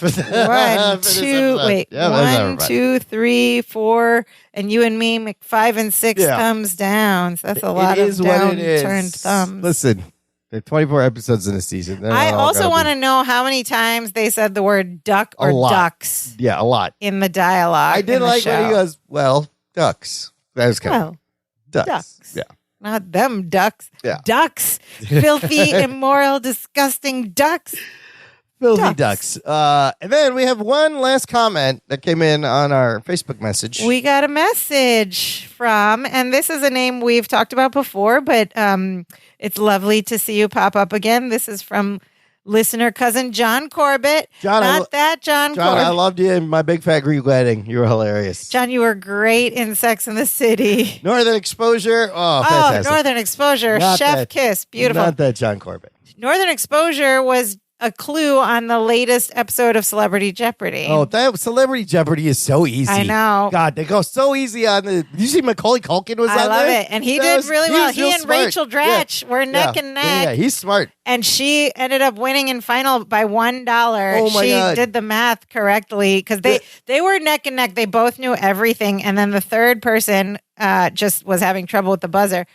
2, 3, 4, and you and me, 5 and 6 thumbs down. So that's a lot of downturned thumbs. Listen, there are 24 episodes in a season. I also want to know how many times they said the word duck or ducks. Yeah, a lot. In the dialogue. I did like when he goes, ducks. That was kind of ducks. Yeah. Not them ducks. Yeah. Ducks. Filthy, immoral, disgusting ducks. Filthy ducks. And then we have one last comment that came in on our Facebook message. We got a message from, and this is a name we've talked about before, but it's lovely to see you pop up again. This is from listener cousin John Corbett. John, John Corbett. I loved you in my big fat Greek wedding. You were hilarious. John, you were great in Sex and the City. Northern Exposure. Oh, fantastic. Northern Exposure. Chef kiss. Beautiful. Not that John Corbett. Northern Exposure was a clue on the latest episode of Celebrity Jeopardy. Oh, that Celebrity Jeopardy is so easy. I know. God, they go so easy on the. Did you see Macaulay Culkin was on there? I love it. And he did really well. He and smart. Rachel Dratch were neck and neck. Yeah, he's smart. And she ended up winning in final by $1. Oh my God. She did the math correctly because they were neck and neck. They both knew everything. And then the third person just was having trouble with the buzzer.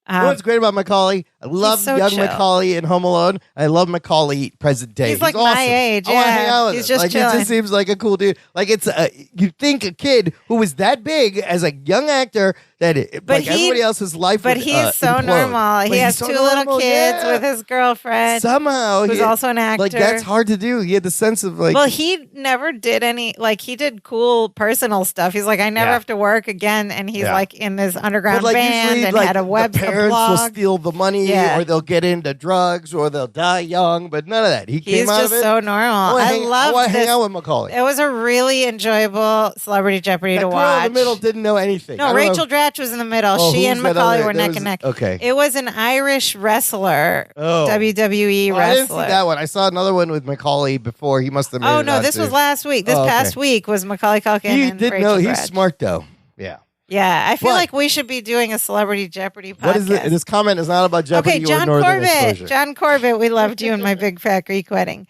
You know what's great about Macaulay? I love young chill. Macaulay in Home Alone. I love Macaulay present day. He's like awesome. my age. I want to hang out with him. Just like, chilling. He just seems like a cool dude. Like it's you think a kid who was that big as a young actor that everybody else's life. But would, he's so implode. normal. He has 2 little kids with his girlfriend. Somehow who's also an actor. Like that's hard to do. He had the sense of like. Well, he never did any. Like he did cool personal stuff. He's like, I never have to work again, and he's like in this underground band usually, and had a web. The parents blog. will steal the money, or they'll get into drugs, or they'll die young. But none of that. He's came out of it. He's just so normal. I love. I want to hang out with Macaulay. It was a really enjoyable Celebrity Jeopardy to watch. Girl in the middle didn't know anything. No, Rachel Dratch was in the middle. She and Macaulay were neck and neck. Okay. It was an Irish wrestler, WWE wrestler. I didn't see that one. I saw another one with Macaulay before. He must have made it this was last week. This past week was Macaulay Culkin and Rachel Dratch. He's smart, though. Yeah. Yeah, I feel like we should be doing a Celebrity Jeopardy podcast. What is it? This comment is not about Jeopardy or Northern Exposure. John Corbett, we loved you in my big fat Greek wedding.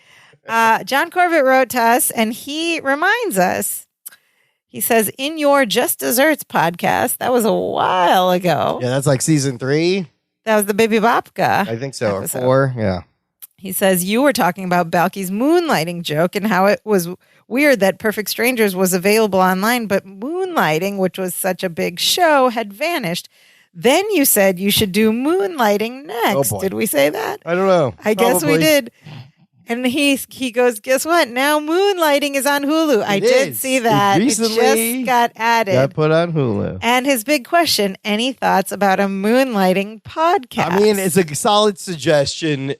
John Corbett wrote to us, and he reminds us. He says, in your Just Desserts podcast, that was a while ago. Yeah, that's like season 3. That was the Baby Bopka. I think so, episode. Or 4, yeah. He says, you were talking about Balky's moonlighting joke and how it was weird that Perfect Strangers was available online, but moonlighting, which was such a big show, had vanished. Then you said you should do moonlighting next. Oh boy. Did we say that? I don't know. I guess we did. And he goes, guess what? Now Moonlighting is on Hulu. I did see that. It just got added. Got put on Hulu. And his big question, any thoughts about a Moonlighting podcast? I mean, it's a solid suggestion.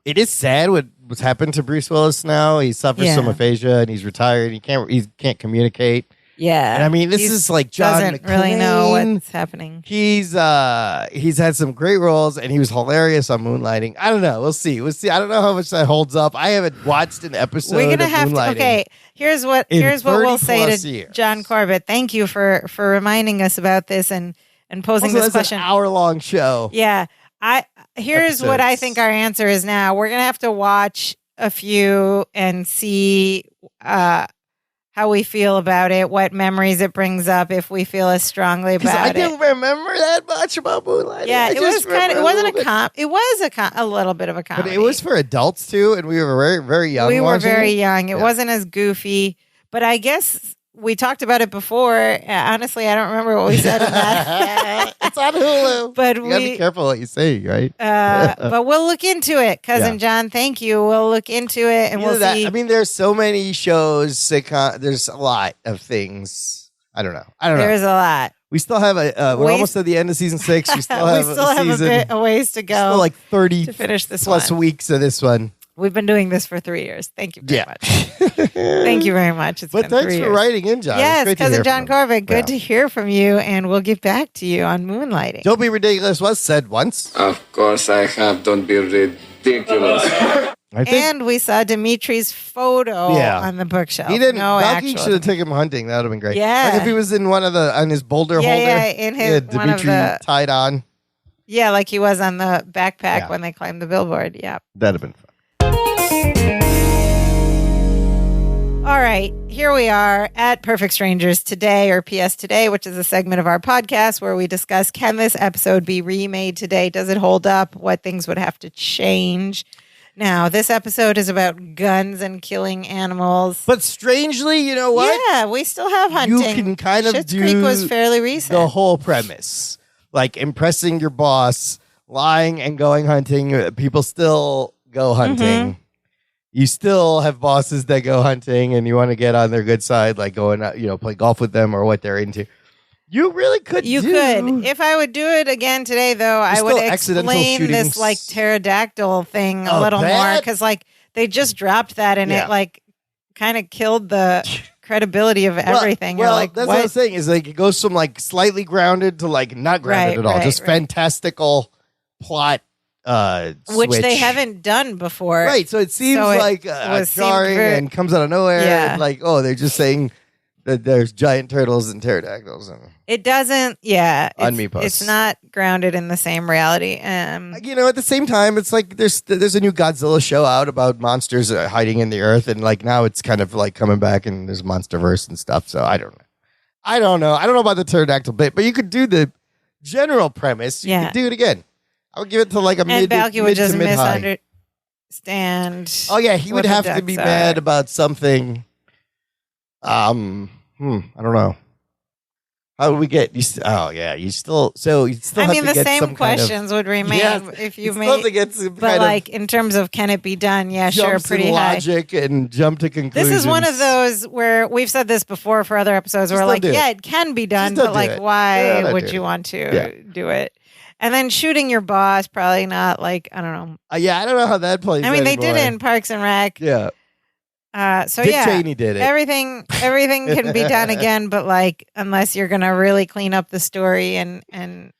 It is sad what's happened to Bruce Willis now. He suffers from aphasia and he's retired. He can't communicate. Yeah. And I mean, this is like John doesn't McClane. really know what's happening. He's had some great roles and he was hilarious on Moonlighting. I don't know. We'll see. I don't know how much that holds up. I haven't watched an episode We're gonna of have Moonlighting. to. Okay, here's what we'll say to years. John Corbett. Thank you for reminding us about this and posing Also, this question. An hour-long show. Yeah. Here's what I think our answer is now. We're gonna have to watch a few and see how we feel about it, what memories it brings up, if we feel as strongly about it. I didn't remember that much about Moonlighting. Yeah, it was kind of. It wasn't it was a little bit of a comedy, but it was for adults too, and we were very, very young. We were very young. It wasn't as goofy, but I guess we talked about it before. Honestly, I don't remember what we said in that. It's on Hulu, but you gotta be careful what you say, right? But we'll look into it, Cousin John. Thank you. We'll look into it, and we'll see. I mean, there's so many shows. There's a lot of things. I don't know. There's a lot. We still have we're almost at the end of season 6. We still have a ways to go. Still like 30 to finish this plus weeks of this one. We've been doing this for 3 years. Thank you very much. Thank you very much. It's been 3 years. Thanks for writing in, John. Yes, Cousin John Corbett. Good to hear from you, and we'll get back to you on Moonlighting. Don't be ridiculous was said once. Of course I have. Don't be ridiculous. And we saw Dimitri's photo on the bookshelf. He didn't. Balky should have taken him hunting. That would have been great. Yeah. Like if he was in one of on his boulder holder. Yeah, in his one of the tied on. Yeah, like he was on the backpack when they climbed the billboard. Yeah. That'd have been fun. All right, here we are at Perfect Strangers Today, or PS Today, which is a segment of our podcast where we discuss, can this episode be remade today? Does it hold up? What things would have to change? Now, this episode is about guns and killing animals. But strangely, you know what? Yeah, we still have hunting. You can kind of Schitt's Creek was fairly recent. The whole premise. Like impressing your boss, lying and going hunting. People still go hunting. Mm-hmm. You still have bosses that go hunting and you want to get on their good side, like going out, play golf with them or what they're into. You really could could. If I would do it again today, though, I would explain this like pterodactyl thing a little more, because like they just dropped that and it like kind of killed the credibility of everything. Well, like, that's what I'm saying is like it goes from like slightly grounded to like not grounded at all. Just fantastical plot. Which they haven't done before. Right, so it seems like jarring and comes out of nowhere. Yeah. And like, they're just saying that there's giant turtles and pterodactyls. It doesn't, it's not grounded in the same reality. At the same time, it's like there's a new Godzilla show out about monsters hiding in the earth, and like now it's kind of like coming back and there's Monsterverse and stuff, so I don't know. I don't know about the pterodactyl bit, but you could do the general premise. You could do it again. I would give it to like a mid to mid-high. And Balky would just misunderstand. Oh, yeah, he would have to be mad about something. I don't know. How would we get? You still have to the get same questions would remain if you made. But like in terms of can it be done? Yeah, sure, pretty high. Logic and jump to conclusions. This is one of those where we've said this before for other episodes. Where like, it can be done, but like, why would you want to do it? And then shooting your boss, probably not like, I don't know. I don't know how that plays. I mean, they did it in Parks and Rec. Yeah. Dick Cheney did it. Everything can be done again, but like, unless you're going to really clean up the story and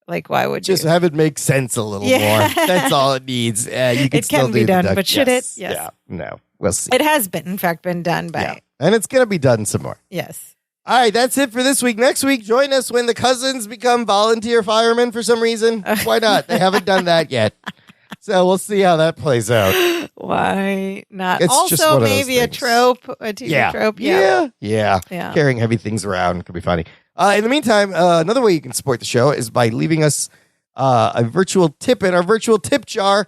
like, why would you? Just have it make sense a little more. That's all it needs. It can be done, but should it? Yes. Yeah. No, we'll see. It has been, in fact, been done by. Yeah. And it's going to be done some more. Yes. All right, that's it for this week. Next week, join us when the cousins become volunteer firemen for some reason. Why not? They haven't done that yet. So we'll see how that plays out. Why not? It's also, maybe a trope, a TV trope. Yeah. Carrying heavy things around could be funny. In the meantime, another way you can support the show is by leaving us a virtual tip in our virtual tip jar.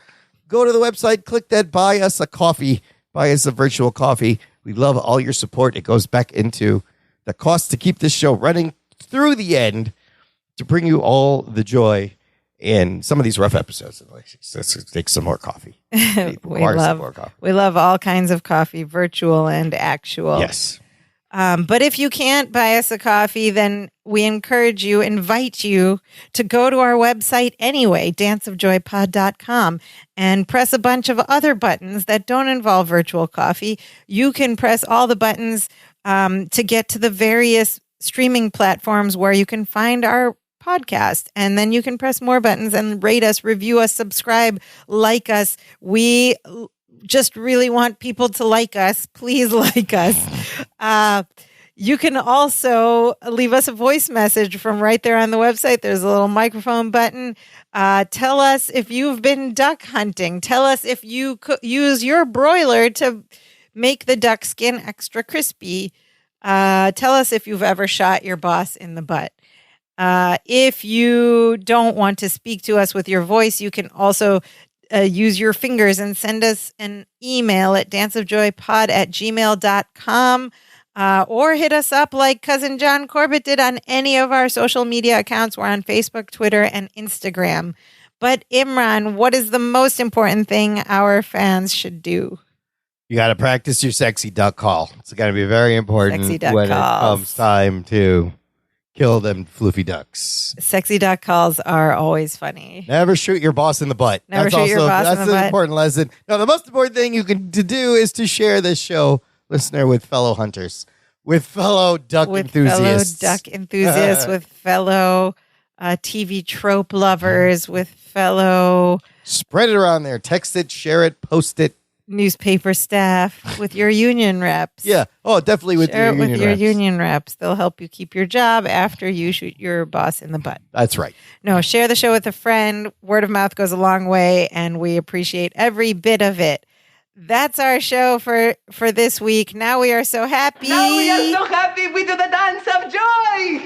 Go to the website, click that, buy us a coffee, buy us a virtual coffee. We love all your support. It goes back into the cost to keep this show running through the end to bring you all the joy in some of these rough episodes. Let's take some more coffee. We love all kinds of coffee, virtual and actual. Yes. But if you can't buy us a coffee, then we invite you to go to our website anyway, danceofjoypod.com, and press a bunch of other buttons that don't involve virtual coffee. You can press all the buttons to get to the various streaming platforms where you can find our podcast. And then you can press more buttons and rate us, review us, subscribe, like us. We just really want people to like us. Please like us. You can also leave us a voice message from right there on the website. There's a little microphone button. Tell us if you've been duck hunting. Tell us if you use your broiler to make the duck skin extra crispy. Tell us if you've ever shot your boss in the butt. If you don't want to speak to us with your voice, you can also use your fingers and send us an email at danceofjoypod@gmail.com or hit us up like Cousin John Corbett did on any of our social media accounts. We're on Facebook, Twitter, and Instagram. But Imran, what is the most important thing our fans should do? You got to practice your sexy duck call. It's going to be very important Sexy duck when calls. it comes time to kill them floofy ducks. Sexy duck calls are always funny. Never shoot your boss in the butt. That's an important lesson. No, the most important thing you can do is to share this show, listener, with fellow hunters, with fellow duck enthusiasts. With fellow TV trope lovers, with fellow... Spread it around there. Text it, share it, post it. Newspaper staff, with your union reps. Yeah. Oh, definitely with your union reps. They'll help you keep your job after you shoot your boss in the butt. That's right. No, share the show with a friend. Word of mouth goes a long way, and we appreciate every bit of it. That's our show for this week. Now we are so happy. We do the dance of joy.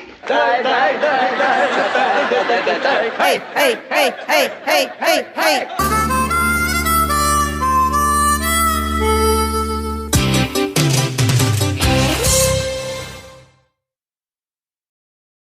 Hey.